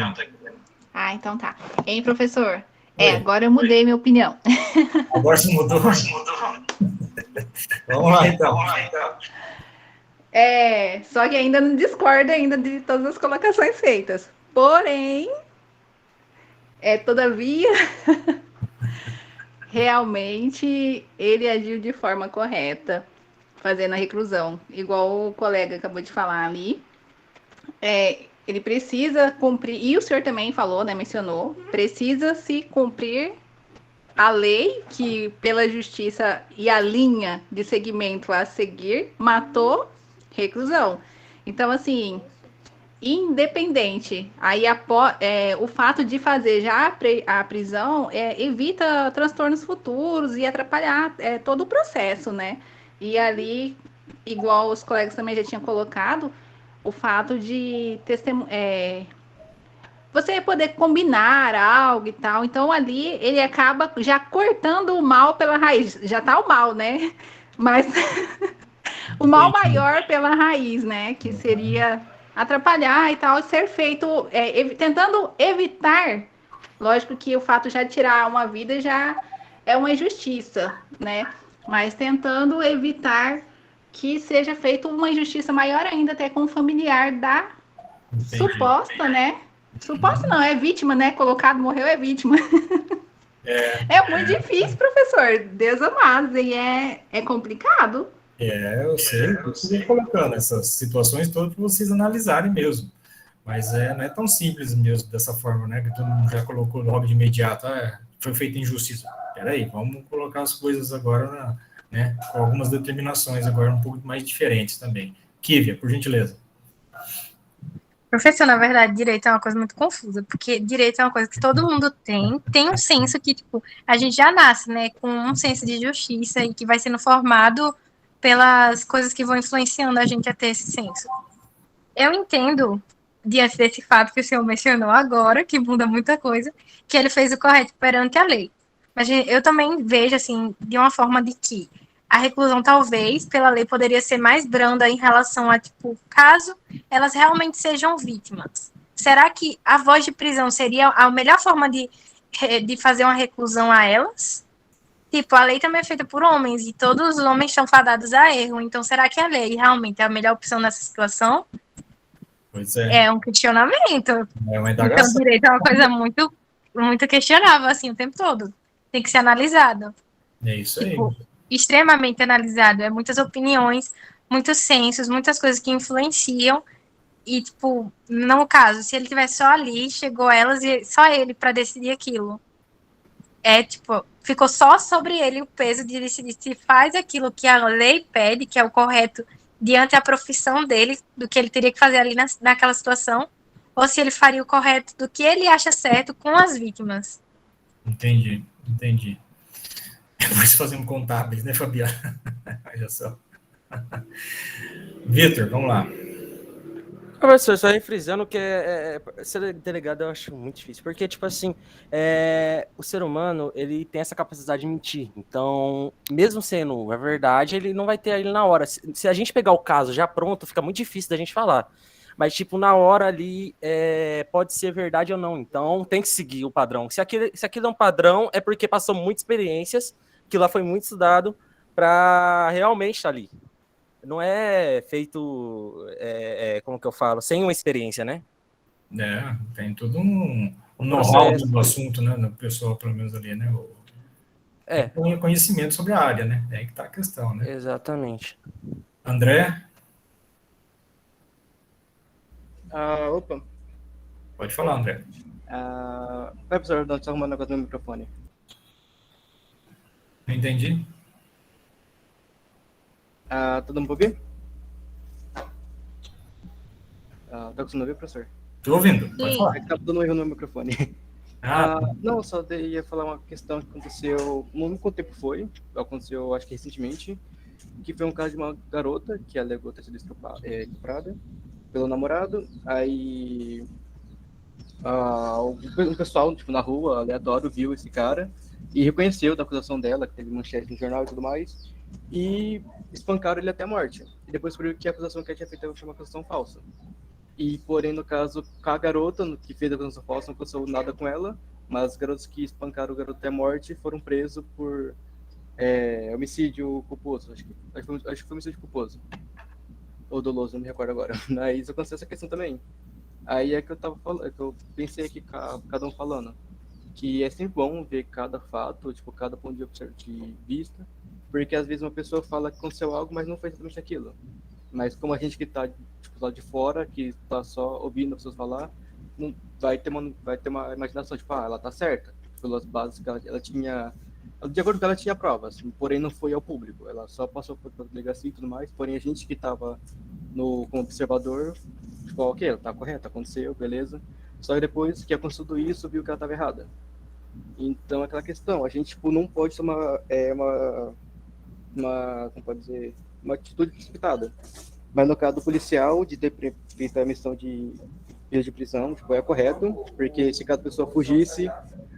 Então tá. Hein, professor? Agora eu mudei minha opinião. Agora você mudou? Vamos lá, então. Só que ainda não discordo ainda de todas as colocações feitas. Porém, todavia, realmente ele agiu de forma correta, fazendo a reclusão. Igual o colega acabou de falar ali. Ele precisa cumprir, e o senhor também falou, né, mencionou, precisa se cumprir a lei que, pela justiça e a linha de segmento a seguir, matou, reclusão. Então, assim, independente, aí o fato de fazer já a prisão evita transtornos futuros e atrapalhar todo o processo, né? E ali, igual os colegas também já tinham colocado, o fato de você poder combinar algo e tal. Então, ali, ele acaba já cortando o mal pela raiz. Já tá o mal, né? Mas o mal maior pela raiz, né? Que seria atrapalhar e tal, ser feito, tentando evitar. Lógico que o fato já de tirar uma vida já é uma injustiça, né? Mas tentando evitar que seja feita uma injustiça maior ainda, até com o familiar da suposta, né, Suposto não, é vítima, né? Colocado, morreu, é vítima. É muito difícil, professor. Deus amado, e é complicado. Eu sei, eu estou colocando essas situações todas para vocês analisarem mesmo. Mas não é tão simples mesmo dessa forma, né? Que todo mundo já colocou logo de imediato, foi feita injustiça. Peraí, vamos colocar as coisas agora, né? Com algumas determinações agora um pouco mais diferentes também. Kívia, por gentileza. Professor, na verdade, direito é uma coisa muito confusa, porque direito é uma coisa que todo mundo tem um senso que, tipo, a gente já nasce, né, com um senso de justiça e que vai sendo formado pelas coisas que vão influenciando a gente a ter esse senso. Eu entendo, diante desse fato que o senhor mencionou agora, que muda muita coisa, que ele fez o correto perante a lei. Mas eu também vejo, assim, de uma forma de que a reclusão, talvez, pela lei, poderia ser mais branda em relação a, tipo, caso elas realmente sejam vítimas. Será que a voz de prisão seria a melhor forma de fazer uma reclusão a elas? Tipo, a lei também é feita por homens e todos os homens estão fadados a erro. Então, será que a lei realmente é a melhor opção nessa situação? Pois é. É um questionamento. É uma Então, indagação. direito é uma coisa muito, muito questionável, assim, o tempo todo. Tem que ser analisado. É isso aí. Tipo, extremamente analisado. É muitas opiniões, muitos sensos, muitas coisas que influenciam. E, tipo, no caso, se ele tivesse só ali, chegou elas e só ele para decidir aquilo. Tipo, ficou só sobre ele o peso de decidir se faz aquilo que a lei pede, que é o correto, diante da profissão dele, do que ele teria que fazer ali naquela situação, ou se ele faria o correto do que ele acha certo com as vítimas. Entendi. Por isso fazemos contábeis, né, Fabiana? Olha só. Vitor, vamos lá. Professor, só frisando que ser delegado eu acho muito difícil, porque, tipo assim, o ser humano, ele tem essa capacidade de mentir, então, mesmo sendo a verdade, ele não vai ter ele na hora. Se a gente pegar o caso já pronto, fica muito difícil da gente falar, mas, tipo, na hora ali, pode ser verdade ou não, então tem que seguir o padrão. Se aquilo é um padrão, é porque passou muitas experiências, que lá foi muito estudado, para realmente estar ali. Não é feito, como que eu falo, sem uma experiência, né? Tem todo um know-how do assunto, né? No pessoal, pelo menos ali, né? Tem conhecimento sobre a área, né? É aí que está a questão, né? Exatamente. André? Opa. Pode falar, André. Professor, não estou arrumando agora no microfone. Não entendi. Todo mundo ouvir? Tá conseguindo ouvir, professor? Estou ouvindo, pode falar. Tá dando um erro no microfone. Não, só ia falar uma questão que aconteceu, não lembro quanto tempo foi, aconteceu acho que recentemente, que foi um caso de uma garota que alegou ter sido estuprada pelo namorado, aí um pessoal, tipo, na rua, aleatório, viu esse cara e reconheceu da acusação dela, que teve manchete no jornal e tudo mais, e espancaram ele até a morte. E depois descobriu que a acusação que ele tinha feito foi uma acusação falsa. E, porém, no caso, com a garota que fez a acusação falsa, não aconteceu nada com ela, mas os garotos que espancaram o garoto até a morte foram presos por homicídio culposo. Acho que foi homicídio culposo. Ou doloso, não me recordo agora. Mas aconteceu essa questão também. Aí é que eu tava falando, que eu pensei aqui, cada um falando, que é sempre bom ver cada fato, tipo, cada ponto de vista, porque às vezes uma pessoa fala que aconteceu algo, mas não foi exatamente aquilo. Mas como a gente que tá, tipo, lá de fora, que tá só ouvindo as pessoas falar, não, vai ter uma imaginação, tipo, ela tá certa, pelas bases que ela tinha, de acordo com que ela tinha provas, porém não foi ao público, ela só passou por delegacia e tudo mais, porém a gente que tava como observador, tipo, ok, ela tá correta, aconteceu, beleza, só que depois que aconteceu tudo isso, viu que ela tava errada. Então, aquela questão, a gente, tipo, não pode tomar como pode dizer, uma atitude precipitada. Mas no caso do policial, de ter feito a emissão de prisão, tipo, é correto, porque se cada pessoa fugisse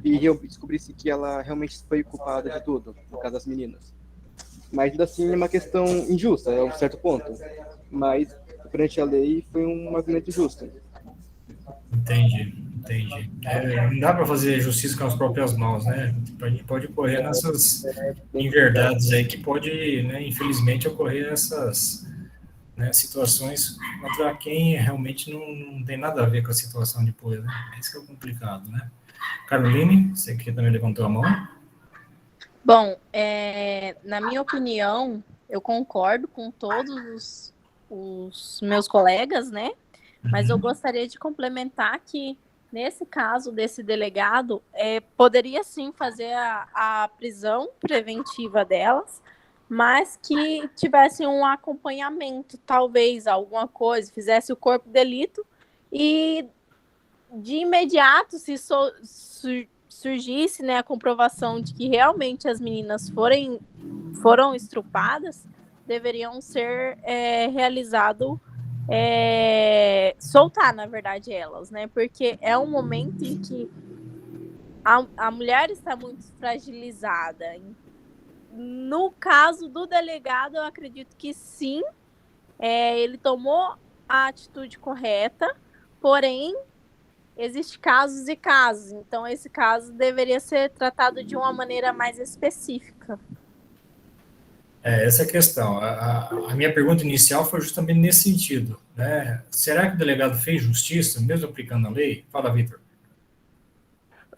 e descobrisse que ela realmente foi culpada de tudo, no caso das meninas. Mas ainda assim é uma questão injusta, é um certo ponto. Mas, perante a lei, foi um argumento justo. Entendi. Não dá para fazer justiça com as próprias mãos, né? A gente pode ocorrer nessas inverdades aí que pode, né, infelizmente, ocorrer essas né, situações contra quem realmente não tem nada a ver com a situação depois, né? Esse que é o complicado, né? Caroline, você que também levantou a mão. Bom, na minha opinião, eu concordo com todos os meus colegas, né? Mas eu gostaria de complementar que, nesse caso desse delegado, poderia sim fazer a prisão preventiva delas, mas que tivesse um acompanhamento, talvez alguma coisa, fizesse o corpo de delito e de imediato, se surgisse, né, a comprovação de que realmente as meninas foram estrupadas, deveriam ser realizado soltar, na verdade, elas, né? Porque é um momento em que a mulher está muito fragilizada. No caso do delegado, eu acredito que sim, ele tomou a atitude correta, porém existem casos e casos, então esse caso deveria ser tratado de uma maneira mais específica. Essa é a questão. A minha pergunta inicial foi justamente nesse sentido, né? Será que o delegado fez justiça, mesmo aplicando a lei? Fala, Vitor.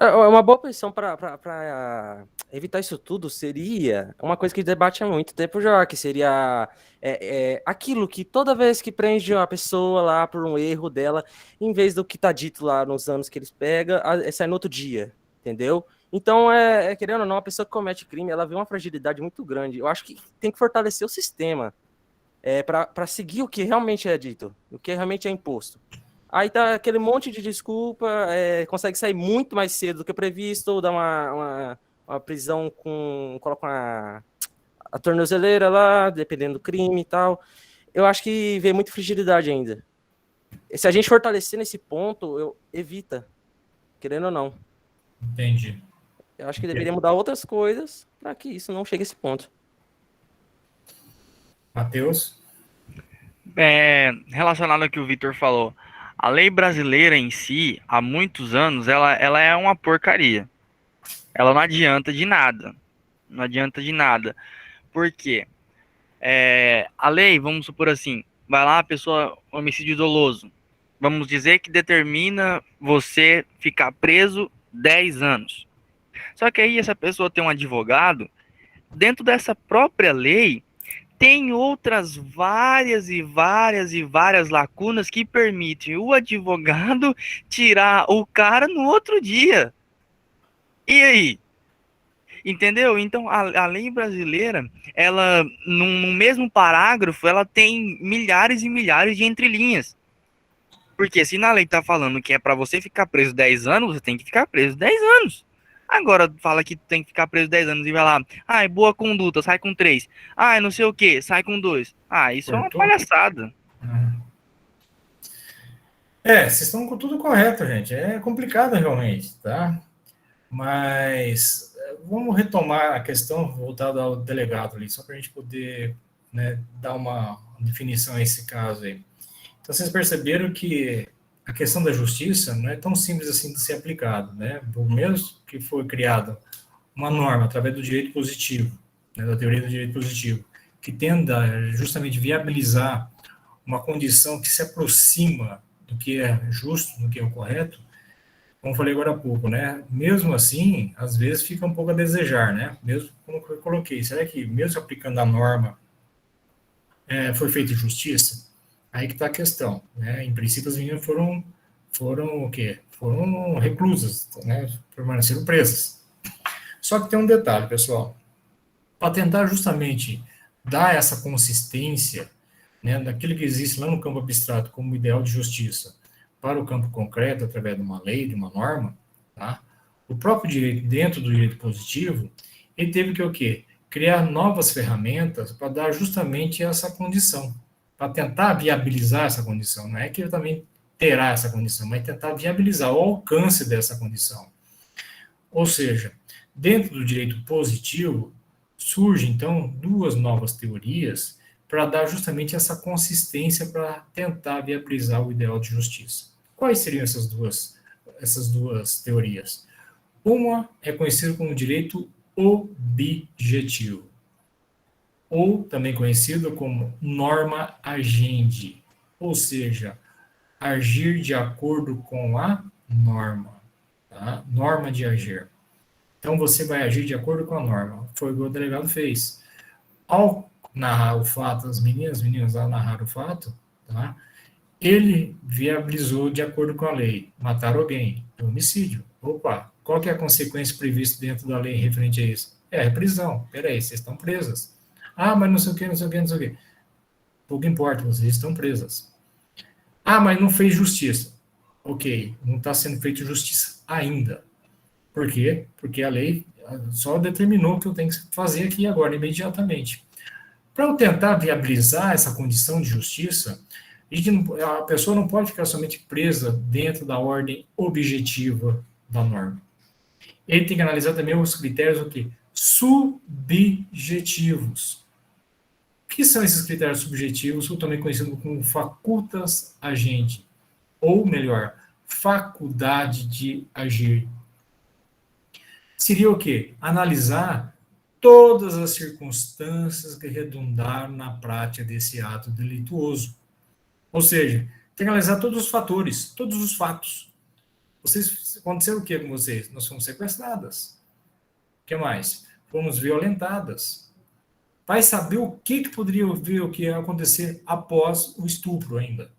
Uma boa posição para evitar isso tudo seria uma coisa que debate há muito tempo já, que seria aquilo que toda vez que prende uma pessoa lá por um erro dela, em vez do que está dito lá nos anos que eles pegam, sai no outro dia, entendeu? Então, querendo ou não, a pessoa que comete crime, ela vê uma fragilidade muito grande. Eu acho que tem que fortalecer o sistema para seguir o que realmente é dito, o que realmente é imposto. Aí tá aquele monte de desculpa, consegue sair muito mais cedo do que previsto, ou dá uma prisão coloca a tornozeleira lá, dependendo do crime e tal. Eu acho que vê muita fragilidade ainda. E se a gente fortalecer nesse ponto, evita, querendo ou não. Entendi. Eu acho que deveria mudar outras coisas para que isso não chegue a esse ponto. Matheus? Relacionado ao que o Vitor falou, a lei brasileira em si, há muitos anos, ela é uma porcaria. Ela não adianta de nada. Não adianta de nada. Por quê? A lei, vamos supor assim, vai lá a pessoa, homicídio doloso. Vamos dizer que determina você ficar preso 10 anos. Só que aí essa pessoa tem um advogado, dentro dessa própria lei, tem outras várias e várias e várias lacunas que permitem o advogado tirar o cara no outro dia. E aí? Entendeu? Então, a lei brasileira, ela, no mesmo parágrafo, ela tem milhares e milhares de entrelinhas. Porque se na lei tá falando que é para você ficar preso 10 anos, você tem que ficar preso 10 anos. Agora fala que tem que ficar preso 10 anos e vai lá, boa conduta, sai com 3. Não sei o que, sai com 2. Isso é uma palhaçada. Vocês estão com tudo correto, gente. É complicado realmente, tá? Mas vamos retomar a questão voltada ao delegado ali, só para a gente poder, né, dar uma definição a esse caso aí. Então, vocês perceberam que a questão da justiça não é tão simples assim de ser aplicado, né? Por mesmo que foi criada uma norma através do direito positivo, né, da teoria do direito positivo, que tenda justamente viabilizar uma condição que se aproxima do que é justo, do que é o correto, como eu falei agora há pouco, né? Mesmo assim, às vezes fica um pouco a desejar, né? Mesmo como eu coloquei, será que mesmo aplicando a norma foi feita justiça? Aí que está a questão, né? Em princípio, as meninas foram o quê? Foram reclusas, né? Permaneceram presas. Só que tem um detalhe, pessoal. Para tentar justamente dar essa consistência, né, daquilo que existe lá no campo abstrato como ideal de justiça para o campo concreto, através de uma lei, de uma norma, tá? O próprio direito, dentro do direito positivo, ele teve que o quê? Criar novas ferramentas para dar justamente essa condição, para tentar viabilizar essa condição. Não é que ele também terá essa condição, mas tentar viabilizar o alcance dessa condição. Ou seja, dentro do direito positivo, surgem, então, duas novas teorias para dar justamente essa consistência para tentar viabilizar o ideal de justiça. Quais seriam essas duas teorias? Uma é conhecida como direito objetivo. ou também conhecido como norma agendi, ou seja, agir de acordo com a norma, tá? Norma de agir. Então, você vai agir de acordo com a norma. Foi o que o delegado fez. Ao narrar o fato, as meninas ao narrar o fato, tá? Ele viabilizou de acordo com a lei, matar alguém, homicídio. Opa, qual que é a consequência prevista dentro da lei referente a isso? É a prisão. Peraí, vocês estão presas. Ah, mas não sei o que, não sei o que, não sei o que. Pouco importa, vocês estão presas. Ah, mas não fez justiça. Ok, não está sendo feita justiça ainda. Por quê? Porque a lei só determinou o que eu tenho que fazer aqui agora, imediatamente. Para eu tentar viabilizar essa condição de justiça, a pessoa não pode ficar somente presa dentro da ordem objetiva da norma. Ele tem que analisar também os critérios o quê? Subjetivos. O que são esses critérios subjetivos, ou também conhecido como facultas agenti, ou melhor, faculdade de agir? Seria o quê? Analisar todas as circunstâncias que redundaram na prática desse ato delituoso. Ou seja, tem que analisar todos os fatores, todos os fatos. Aconteceu o que com vocês? Nós fomos sequestradas. O que mais? Fomos violentadas. Vai saber o que poderia vir, o que ia acontecer após o estupro ainda.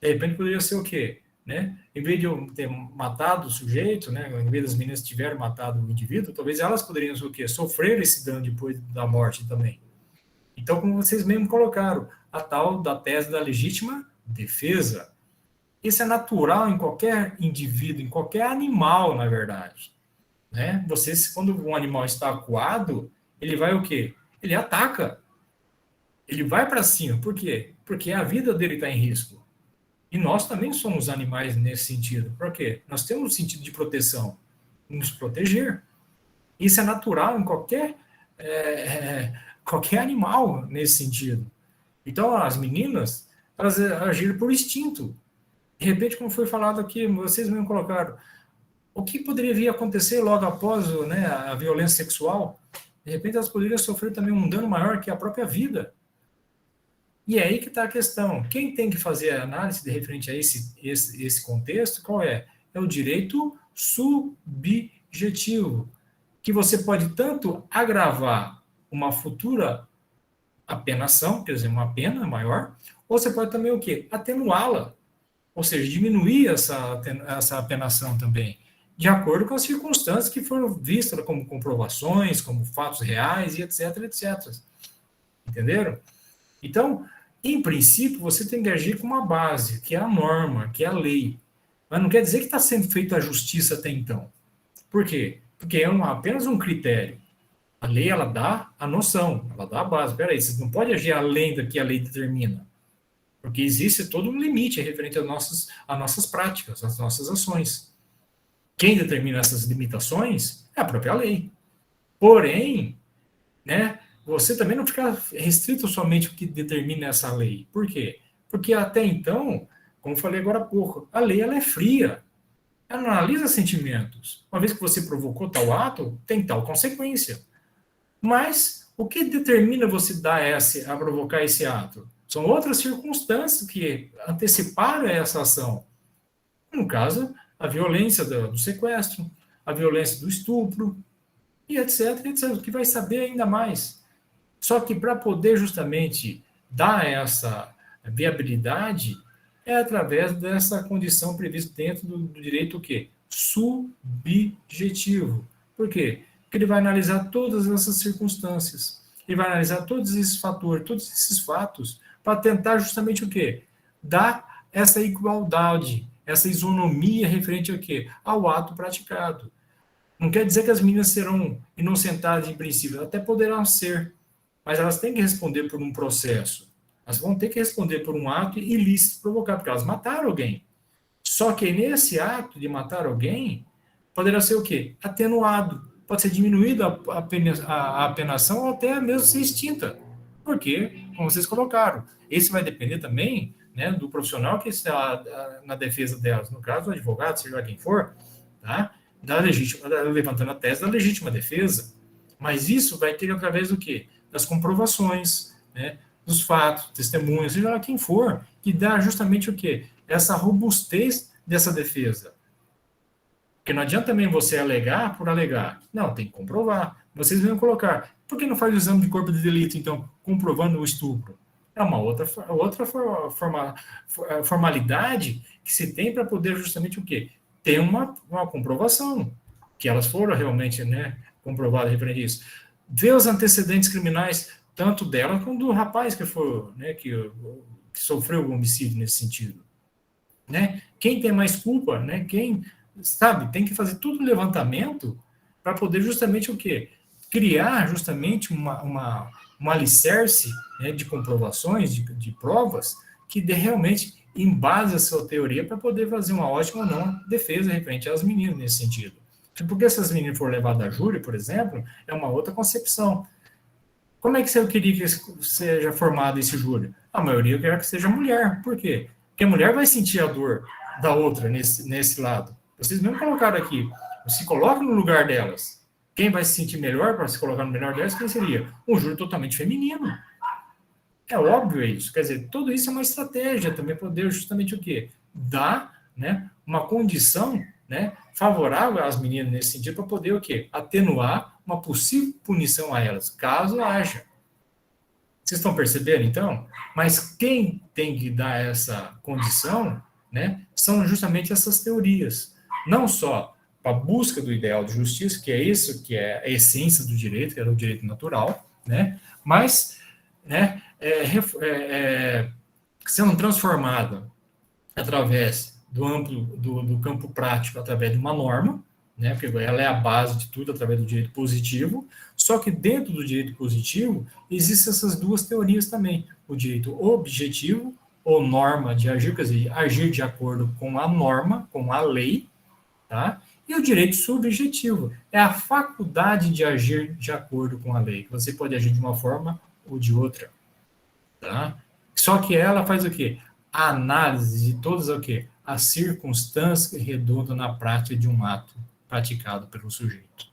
De repente poderia ser o quê? Né? Em vez de eu ter matado o sujeito, né? Em vez das meninas tiverem matado o indivíduo, talvez elas poderiam o quê? Sofrer esse dano depois da morte também. Então, como vocês mesmo colocaram, a tal da tese da legítima defesa. Isso é natural em qualquer indivíduo, em qualquer animal, na verdade. Né? Quando um animal está acuado, ele vai o quê? Ele ataca. Ele vai para cima. Por quê? Porque a vida dele está em risco. E nós também somos animais nesse sentido. Por quê? Nós temos um sentido de proteção, nos proteger. Isso é natural em qualquer animal nesse sentido. Então, as meninas, elas agiram por instinto. De repente, como foi falado aqui, vocês mesmo colocaram, o que poderia vir a acontecer logo após, né, a violência sexual? De repente, elas poderiam sofrer também um dano maior que a própria vida. E é aí que está a questão. Quem tem que fazer a análise de referente a esse contexto, qual é? É o direito subjetivo, que você pode tanto agravar uma futura apenação, quer dizer, uma pena maior, ou você pode também o quê? Atenuá-la, ou seja, diminuir essa apenação também, de acordo com as circunstâncias que foram vistas como comprovações, como fatos reais e etc, etc. Entenderam? Então, em princípio, você tem que agir com uma base, que é a norma, que é a lei. Mas não quer dizer que está sendo feita a justiça até então. Por quê? Porque é apenas um critério. A lei, ela dá a noção, ela dá a base. Espera aí, você não pode agir além do que a lei determina. Porque existe todo um limite referente às nossas práticas, às nossas ações. Quem determina essas limitações é a própria lei. Porém, né, você também não fica restrito somente ao que determina essa lei. Por quê? Porque até então, como falei agora há pouco, a lei ela é fria. Ela não analisa sentimentos. Uma vez que você provocou tal ato, tem tal consequência. Mas o que determina você a provocar esse ato? São outras circunstâncias que anteciparam essa ação. No caso, a violência do sequestro, a violência do estupro, e etc, etc, que vai saber ainda mais. Só que para poder justamente dar essa viabilidade, é através dessa condição prevista dentro do direito o quê? Subjetivo. Por quê? Porque ele vai analisar todas essas circunstâncias. Ele vai analisar todos esses fatores, todos esses fatos, para tentar justamente o quê? Dar essa igualdade, essa isonomia referente ao quê? Ao ato praticado. Não quer dizer que as meninas serão inocentadas em princípio, até poderão ser, mas elas têm que responder por um processo. Elas vão ter que responder por um ato ilícito provocado, porque elas mataram alguém. Só que nesse ato de matar alguém, poderá ser o quê? Atenuado. Pode ser diminuída a apenação ou até mesmo ser extinta. Porque, como vocês colocaram, esse vai depender também, né, do profissional que está na defesa delas. No caso, o advogado, seja lá quem for, tá? Levantando a tese da legítima defesa. Mas isso vai ter através do quê? das comprovações, né, dos fatos, testemunhas, seja lá quem for, que dá justamente o quê? Essa robustez dessa defesa. Porque não adianta também você alegar por alegar. Não, tem que comprovar. Vocês vão colocar. Por que não faz o exame de corpo de delito, então, comprovando o estupro? É uma outra formalidade que se tem para poder justamente o quê? Ter uma comprovação, que elas foram realmente, né, comprovadas referente a isso. Ver os antecedentes criminais, tanto dela quanto do rapaz que foi, né, que sofreu o homicídio nesse sentido. Né? Quem tem mais culpa, né? Quem, sabe, tem que fazer todo o levantamento para poder justamente o quê? Criar justamente uma alicerce, né, de comprovações, de provas, que dê realmente embase a sua teoria para poder fazer uma ótima ou não defesa referente às meninas nesse sentido. Porque se as meninas forem levadas a júri, por exemplo, é uma outra concepção. Como é que você queria que seja formado esse júri? A maioria eu quero que seja mulher. Por quê? Porque a mulher vai sentir a dor da outra nesse lado. Vocês mesmo colocaram aqui. Se coloca no lugar delas. Quem vai se sentir melhor para se colocar no melhor delas, quem seria? Um júri totalmente feminino. É óbvio isso. Quer dizer, tudo isso é uma estratégia também, poder justamente o quê? Dar, né, uma condição, né, favorável às meninas nesse sentido, para poder o quê? Atenuar uma possível punição a elas, caso haja. Vocês estão percebendo, então? Mas quem tem que dar essa condição, né, são justamente essas teorias. Não só para a busca do ideal de justiça, que é isso que é a essência do direito, que é o direito natural, né, mas, né, sendo transformada através do amplo do campo prático, através de uma norma, né, porque ela é a base de tudo, através do direito positivo, só que dentro do direito positivo existem essas duas teorias também, o direito objetivo, ou norma de agir, quer dizer, agir de acordo com a norma, com a lei, tá? E o direito subjetivo, é a faculdade de agir de acordo com a lei, você pode agir de uma forma ou de outra, tá? Só que ela faz o quê? A análise de todas o quê? As circunstâncias que redundam na prática de um ato praticado pelo sujeito.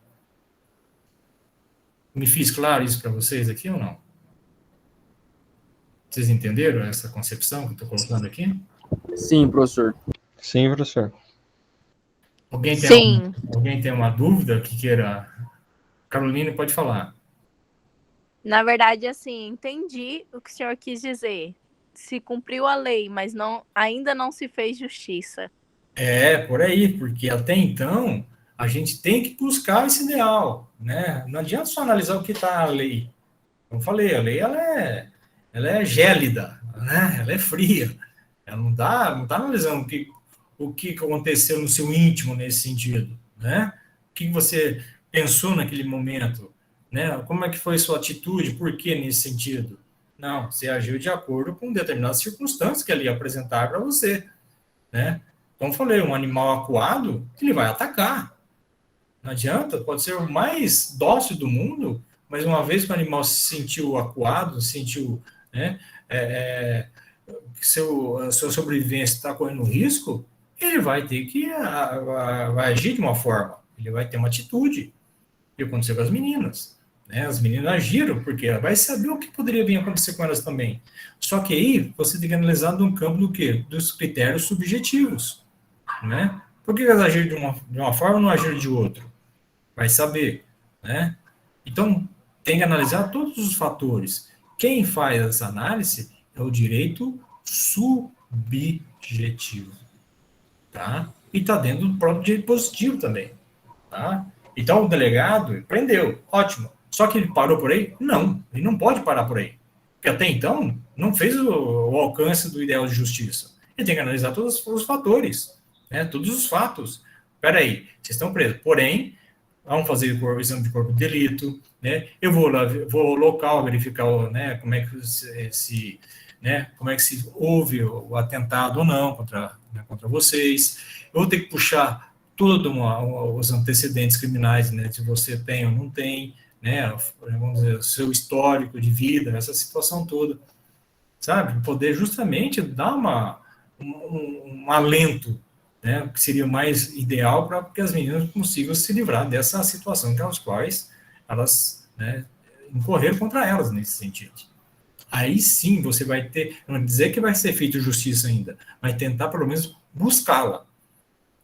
Me fiz claro isso para vocês aqui ou não? Vocês entenderam essa concepção que eu estou colocando aqui? Sim, professor. Sim, professor. Alguém tem uma dúvida que queira? Carolina, pode falar. Na verdade, assim, entendi o que o senhor quis dizer. Se cumpriu a lei, mas ainda não se fez justiça. Por aí, porque até então a gente tem que buscar esse ideal, né? Não adianta só analisar o que está na lei. Como eu falei, a lei ela é gélida, né? Ela é fria. Ela não está analisando o que aconteceu no seu íntimo nesse sentido, né? O que você pensou naquele momento, né? Como é que foi sua atitude, por que nesse sentido? Não, você agiu de acordo com determinadas circunstâncias que ele ia apresentar para você, né? Como eu falei, um animal acuado, ele vai atacar. Não adianta, pode ser o mais dócil do mundo, mas uma vez que o animal se sentiu acuado, sentiu, né, que a sua sobrevivência está correndo risco, ele vai ter que vai agir de uma forma, ele vai ter uma atitude. E aconteceu com as meninas. Né? As meninas agiram, porque ela vai saber o que poderia vir a acontecer com elas também. Só que aí você tem que analisar no campo do quê? Dos critérios subjetivos. Né? Por que elas agiram de uma forma e não agiram de outra? Vai saber. Né? Então, tem que analisar todos os fatores. Quem faz essa análise é o direito subjetivo. Tá? E está dentro do próprio direito positivo também. Tá? Então, o delegado prendeu. Ótimo. Só que ele parou por aí? Não. Ele não pode parar por aí. Porque até então, não fez o alcance do ideal de justiça. Ele tem que analisar todos os fatores. Né? Todos os fatos. Espera aí, vocês estão presos. Porém, vamos fazer o exame de corpo de delito. Né? Eu vou ao local verificar, né, como é que se houve o atentado ou não contra vocês. Eu vou ter que puxar todos os antecedentes criminais, né, se você tem ou não tem, né, vamos dizer, o seu histórico de vida, essa situação toda, sabe? Poder justamente dar um alento, né, que seria o mais ideal para que as meninas consigam se livrar dessa situação que as quais elas, né, incorreram contra elas nesse sentido. Aí sim você vai ter, não vou dizer que vai ser feita justiça ainda, mas tentar pelo menos buscá-la,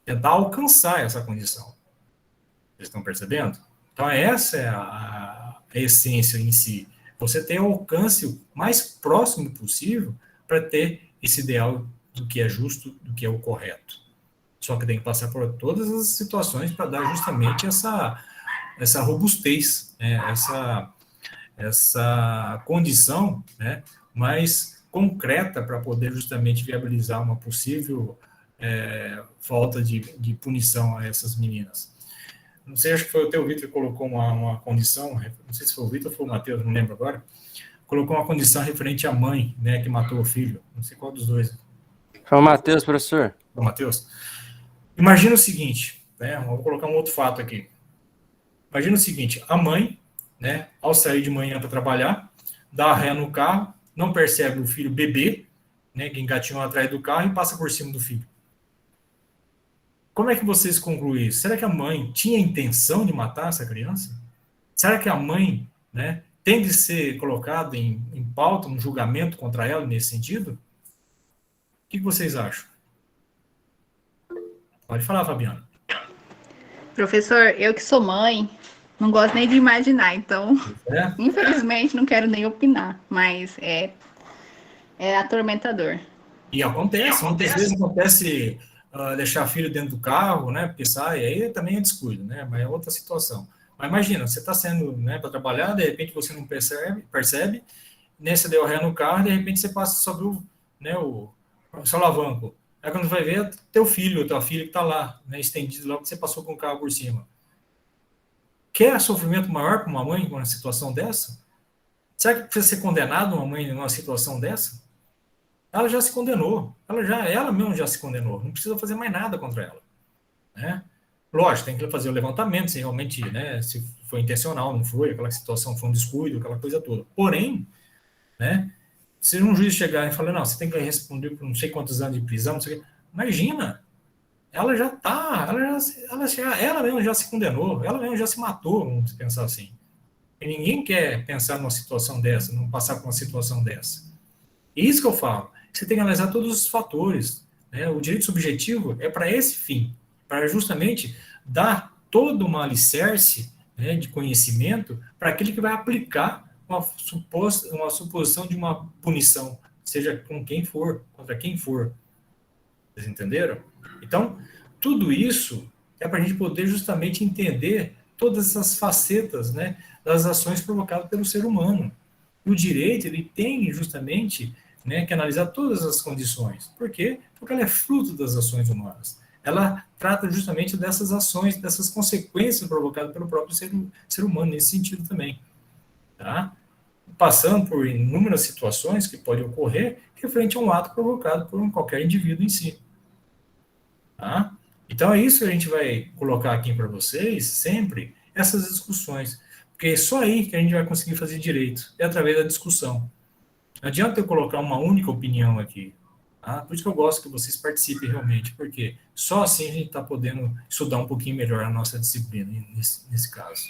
tentar alcançar essa condição. Vocês estão percebendo? Então essa é a essência em si. Você tem o alcance o mais próximo possível para ter esse ideal do que é justo, do que é o correto. Só que tem que passar por todas as situações para dar justamente essa robustez, né? essa condição, né, mais concreta para poder justamente viabilizar uma possível falta de punição a essas meninas. Não sei, acho que foi o teu Vitor que colocou uma condição, não sei se foi o Vitor ou foi o Matheus, não lembro agora, colocou uma condição referente à mãe, né, que matou o filho, não sei qual dos dois. Foi o Matheus, professor. Foi o Matheus? Imagina o seguinte, né, vou colocar um outro fato aqui. Imagina o seguinte, a mãe, né, ao sair de manhã para trabalhar, dá ré no carro, não percebe o filho bebê, né, que engatinhou atrás do carro e passa por cima do filho. Como é que vocês concluem isso? Será que a mãe tinha intenção de matar essa criança? Será que a mãe, né, tem de ser colocada em pauta, um julgamento contra ela nesse sentido? O que vocês acham? Pode falar, Fabiana. Professor, eu que sou mãe, não gosto nem de imaginar, então, infelizmente, não quero nem opinar, mas é atormentador. E acontece, muitas vezes acontece deixar filho dentro do carro, né, porque sai, aí também é descuido, né, mas é outra situação. Mas imagina, você está saindo, né, para trabalhar, de repente você não percebe, né, você deu ré no carro, de repente você passa sobre o seu alavanco. Aí quando vai ver, teu filho ou tua filha que está lá, né, estendido lá, porque você passou com o carro por cima. Quer sofrimento maior para uma mãe numa situação dessa? Será que precisa ser condenado uma mãe numa situação dessa? Ela já se condenou. Ela mesma já se condenou. Não precisa fazer mais nada contra ela. Né? Lógico, tem que fazer o levantamento, se realmente, né, se foi intencional, não foi, aquela situação foi um descuido, aquela coisa toda. Porém, né, se um juiz chegar e falar, não, você tem que responder por não sei quantos anos de prisão, não sei o quê, imagina, ela já está, ela mesma já se condenou, ela mesma já se matou, vamos pensar assim. E ninguém quer pensar numa situação dessa, não passar por uma situação dessa. É isso que eu falo. Você tem que analisar todos os fatores. Né? O direito subjetivo é para esse fim, para justamente dar todo uma alicerce, né, de conhecimento para aquele que vai aplicar uma suposição de uma punição, seja com quem for, contra quem for. Vocês entenderam? Então, tudo isso é para a gente poder justamente entender todas essas facetas, né, das ações provocadas pelo ser humano. E o direito, ele tem justamente, né, que analisar todas as condições. Por quê? Porque ela é fruto das ações humanas. Ela trata justamente dessas ações, dessas consequências provocadas pelo próprio ser humano, nesse sentido também. Tá? Passando por inúmeras situações que podem ocorrer referente a um ato provocado por qualquer indivíduo em si. Tá? Então é isso que a gente vai colocar aqui para vocês, sempre, essas discussões. Porque é só aí que a gente vai conseguir fazer direito, é através da discussão. Não adianta eu colocar uma única opinião aqui. Tá? Por isso que eu gosto que vocês participem realmente, porque só assim a gente está podendo estudar um pouquinho melhor a nossa disciplina, nesse caso.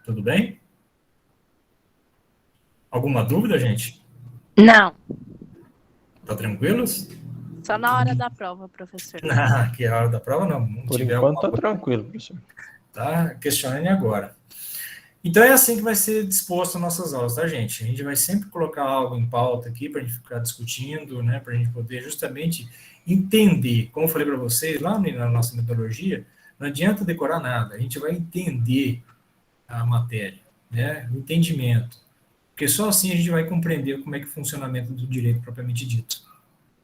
Tudo bem? Alguma dúvida, gente? Não. Tá tranquilos? Só na hora da prova, professor. Que é a hora da prova, não. Por enquanto tá tranquilo, professor. Tá questionando agora. Então é assim que vai ser disposto as nossas aulas, tá, gente? A gente vai sempre colocar algo em pauta aqui para a gente ficar discutindo, né? Para a gente poder justamente entender. Como eu falei para vocês, lá na nossa metodologia, não adianta decorar nada. A gente vai entender a matéria, né? O entendimento. Porque só assim a gente vai compreender como é que é o funcionamento do direito propriamente dito,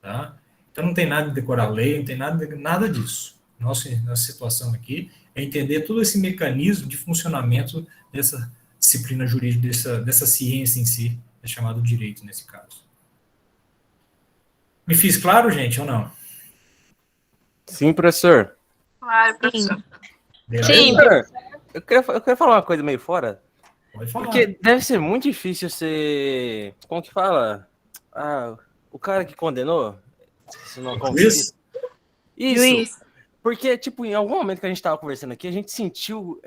tá? Então não tem nada de decorar a lei, não tem nada disso. Nossa situação aqui é entender todo esse mecanismo de funcionamento dessa disciplina jurídica, dessa ciência em si, é chamado direito nesse caso. Me fiz claro, gente, ou não? Sim, professor. Claro, professor. Beleza? Sim, professor. Eu queria falar uma coisa meio fora. Pode falar. Porque deve ser muito difícil ser... Como que fala? O cara que condenou? Se não conseguir. Juiz? Isso. Juiz. Porque, tipo, em algum momento que a gente tava conversando aqui, a gente sentiu,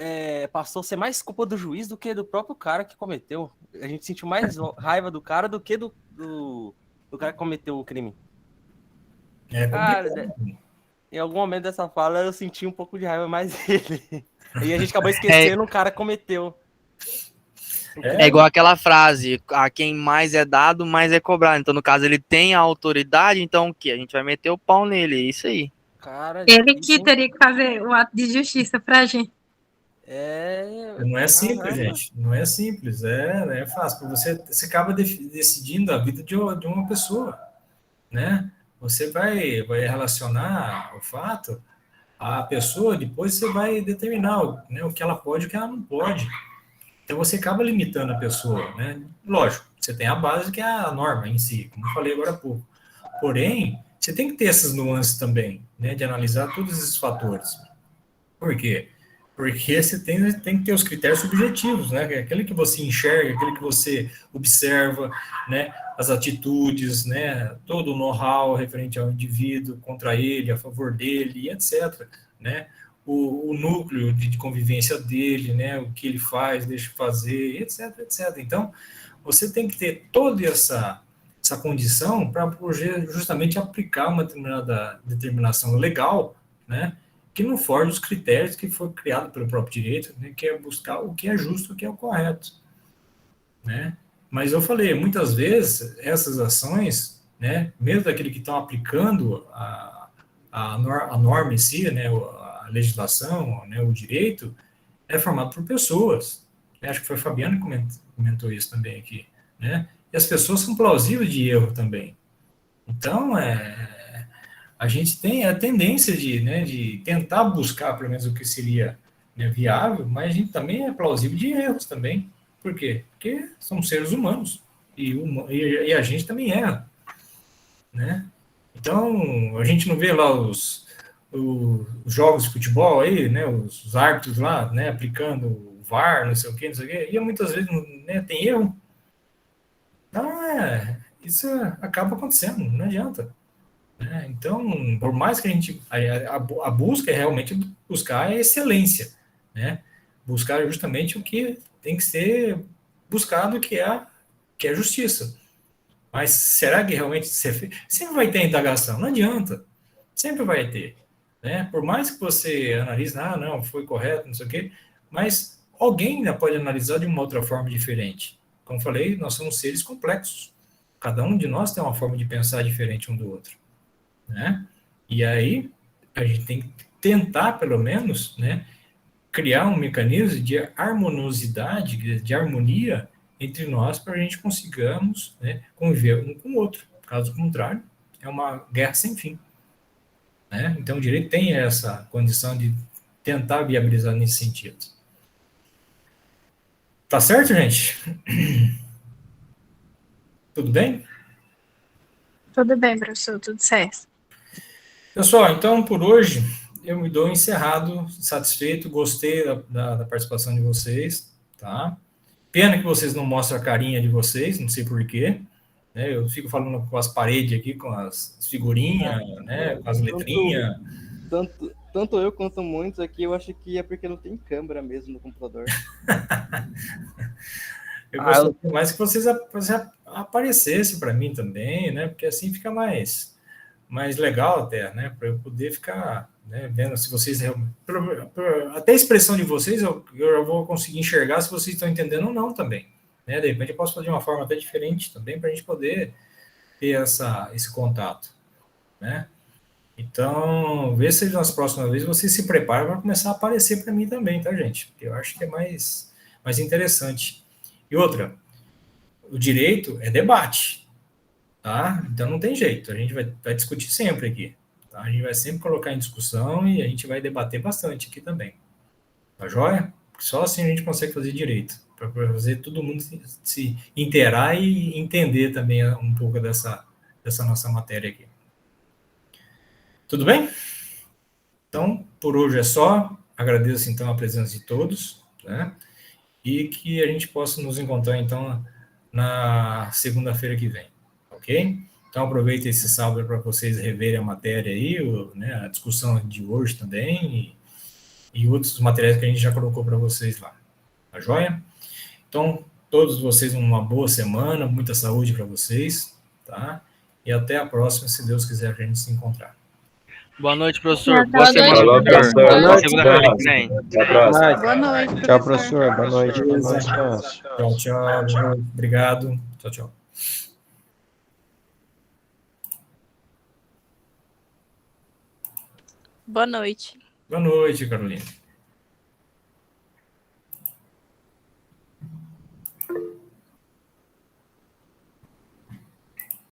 passou a ser mais culpa do juiz do que do próprio cara que cometeu. A gente sentiu mais raiva do cara do que do cara que cometeu o crime. É Cara, complicado. em algum momento dessa fala eu senti um pouco de raiva mais dele. E a gente acabou esquecendo o cara que cometeu. É igual aquela frase, a quem mais é dado, mais é cobrado. Então, no caso, ele tem a autoridade, então o quê? A gente vai meter o pau nele, é isso aí. Cara, Ele que teria que fazer o ato de justiça pra gente. Não é simples, Caramba. gente. Não é simples. É fácil. Você acaba decidindo a vida de uma pessoa, né? Você vai relacionar o fato à pessoa, depois você vai determinar, né, o que ela pode e o que ela não pode. Então você acaba limitando a pessoa, né? Lógico, você tem a base que é a norma em si, como eu falei agora há pouco. Porém, você tem que ter essas nuances também, né, de analisar todos esses fatores. Por quê? Porque você tem que ter os critérios subjetivos, né? Aquele que você enxerga, aquele que você observa, né? As atitudes, né? Todo o know-how referente ao indivíduo, contra ele, a favor dele, etc. Né? O núcleo de convivência dele, né? O que ele faz, deixa de fazer, etc, etc. Então, você tem que ter toda essa condição para justamente aplicar uma determinada determinação legal, né? Que não foge dos critérios que foi criado pelo próprio direito, né, que é buscar o que é justo, o que é o correto, né? Mas eu falei, muitas vezes essas ações, né, mesmo daquele que estão aplicando a norma em si, né, a legislação, né, o direito, é formado por pessoas. Acho que foi a Fabiana que comentou isso também aqui, né? E as pessoas são plausíveis de erro também. Então, a gente tem a tendência de tentar buscar, pelo menos, o que seria, né, viável, mas a gente também é plausível de erros também. Por quê? Porque somos seres humanos e a gente também erra, né? Então, a gente não vê lá os jogos de futebol aí, né, os árbitros lá, né, aplicando o VAR, não sei o quê, e muitas vezes, né, tem erro. Então, isso acaba acontecendo, não adianta. Então, por mais que a busca é realmente buscar a excelência, né? Buscar justamente o que tem que ser buscado, que é justiça. Mas será que realmente sempre vai ter indagação? Não adianta. Sempre vai ter, né? Por mais que você analise, não, foi correto, não sei o quê, mas alguém ainda pode analisar de uma outra forma diferente. Como falei, nós somos seres complexos. Cada um de nós tem uma forma de pensar diferente um do outro, né? E aí a gente tem que tentar, pelo menos, né, criar um mecanismo de harmoniosidade, de harmonia entre nós, para a gente consigamos, né, conviver um com o outro. Caso contrário, é uma guerra sem fim, né? Então o direito tem essa condição de tentar viabilizar nesse sentido. Tá certo, gente? Tudo bem? Tudo bem, professor, tudo certo. Pessoal, então por hoje eu me dou encerrado, satisfeito, gostei da participação de vocês, tá? Pena que vocês não mostram a carinha de vocês, não sei porquê, né? Eu fico falando com as paredes aqui, com as figurinhas, né? Com as letrinhas. Tanto eu quanto muitos aqui, eu acho que é porque não tem câmera mesmo no computador. Eu gostaria mais que vocês aparecessem para mim também, né? Porque assim fica mais legal até, né? Para eu poder ficar, né, vendo se vocês realmente... Até a expressão de vocês eu já vou conseguir enxergar se vocês estão entendendo ou não também, né? De repente eu posso fazer de uma forma até diferente também para a gente poder ter esse contato, né? Então, vê se nas próximas vezes vocês se preparam para começar a aparecer para mim também, tá, gente? Porque eu acho que é mais interessante. E outra, o direito é debate, tá? Então não tem jeito, a gente vai discutir sempre aqui, tá? A gente vai sempre colocar em discussão e a gente vai debater bastante aqui também, tá joia? Só assim a gente consegue fazer direito, para fazer todo mundo se inteirar e entender também um pouco dessa nossa matéria aqui. Tudo bem? Então, por hoje é só. Agradeço, então, a presença de todos, né? E que a gente possa nos encontrar, então, na segunda-feira que vem, ok? Então, aproveita esse sábado para vocês reverem a matéria aí, né, a discussão de hoje também, e outros materiais que a gente já colocou para vocês lá. Tá joia? Então, todos vocês uma boa semana, muita saúde para vocês, tá? E até a próxima, se Deus quiser, que a gente se encontrar. Boa noite, professor. Boa Boa semana, Falou, professor. professor. Boa noite. Segunda-feira que vem. Até a próxima. Boa noite, Tchau, professor. professor. Boa noite. Bom descanso. Tchau, tchau. Boa noite. Obrigado. Tchau, tchau. Boa noite. Boa noite, Carolina.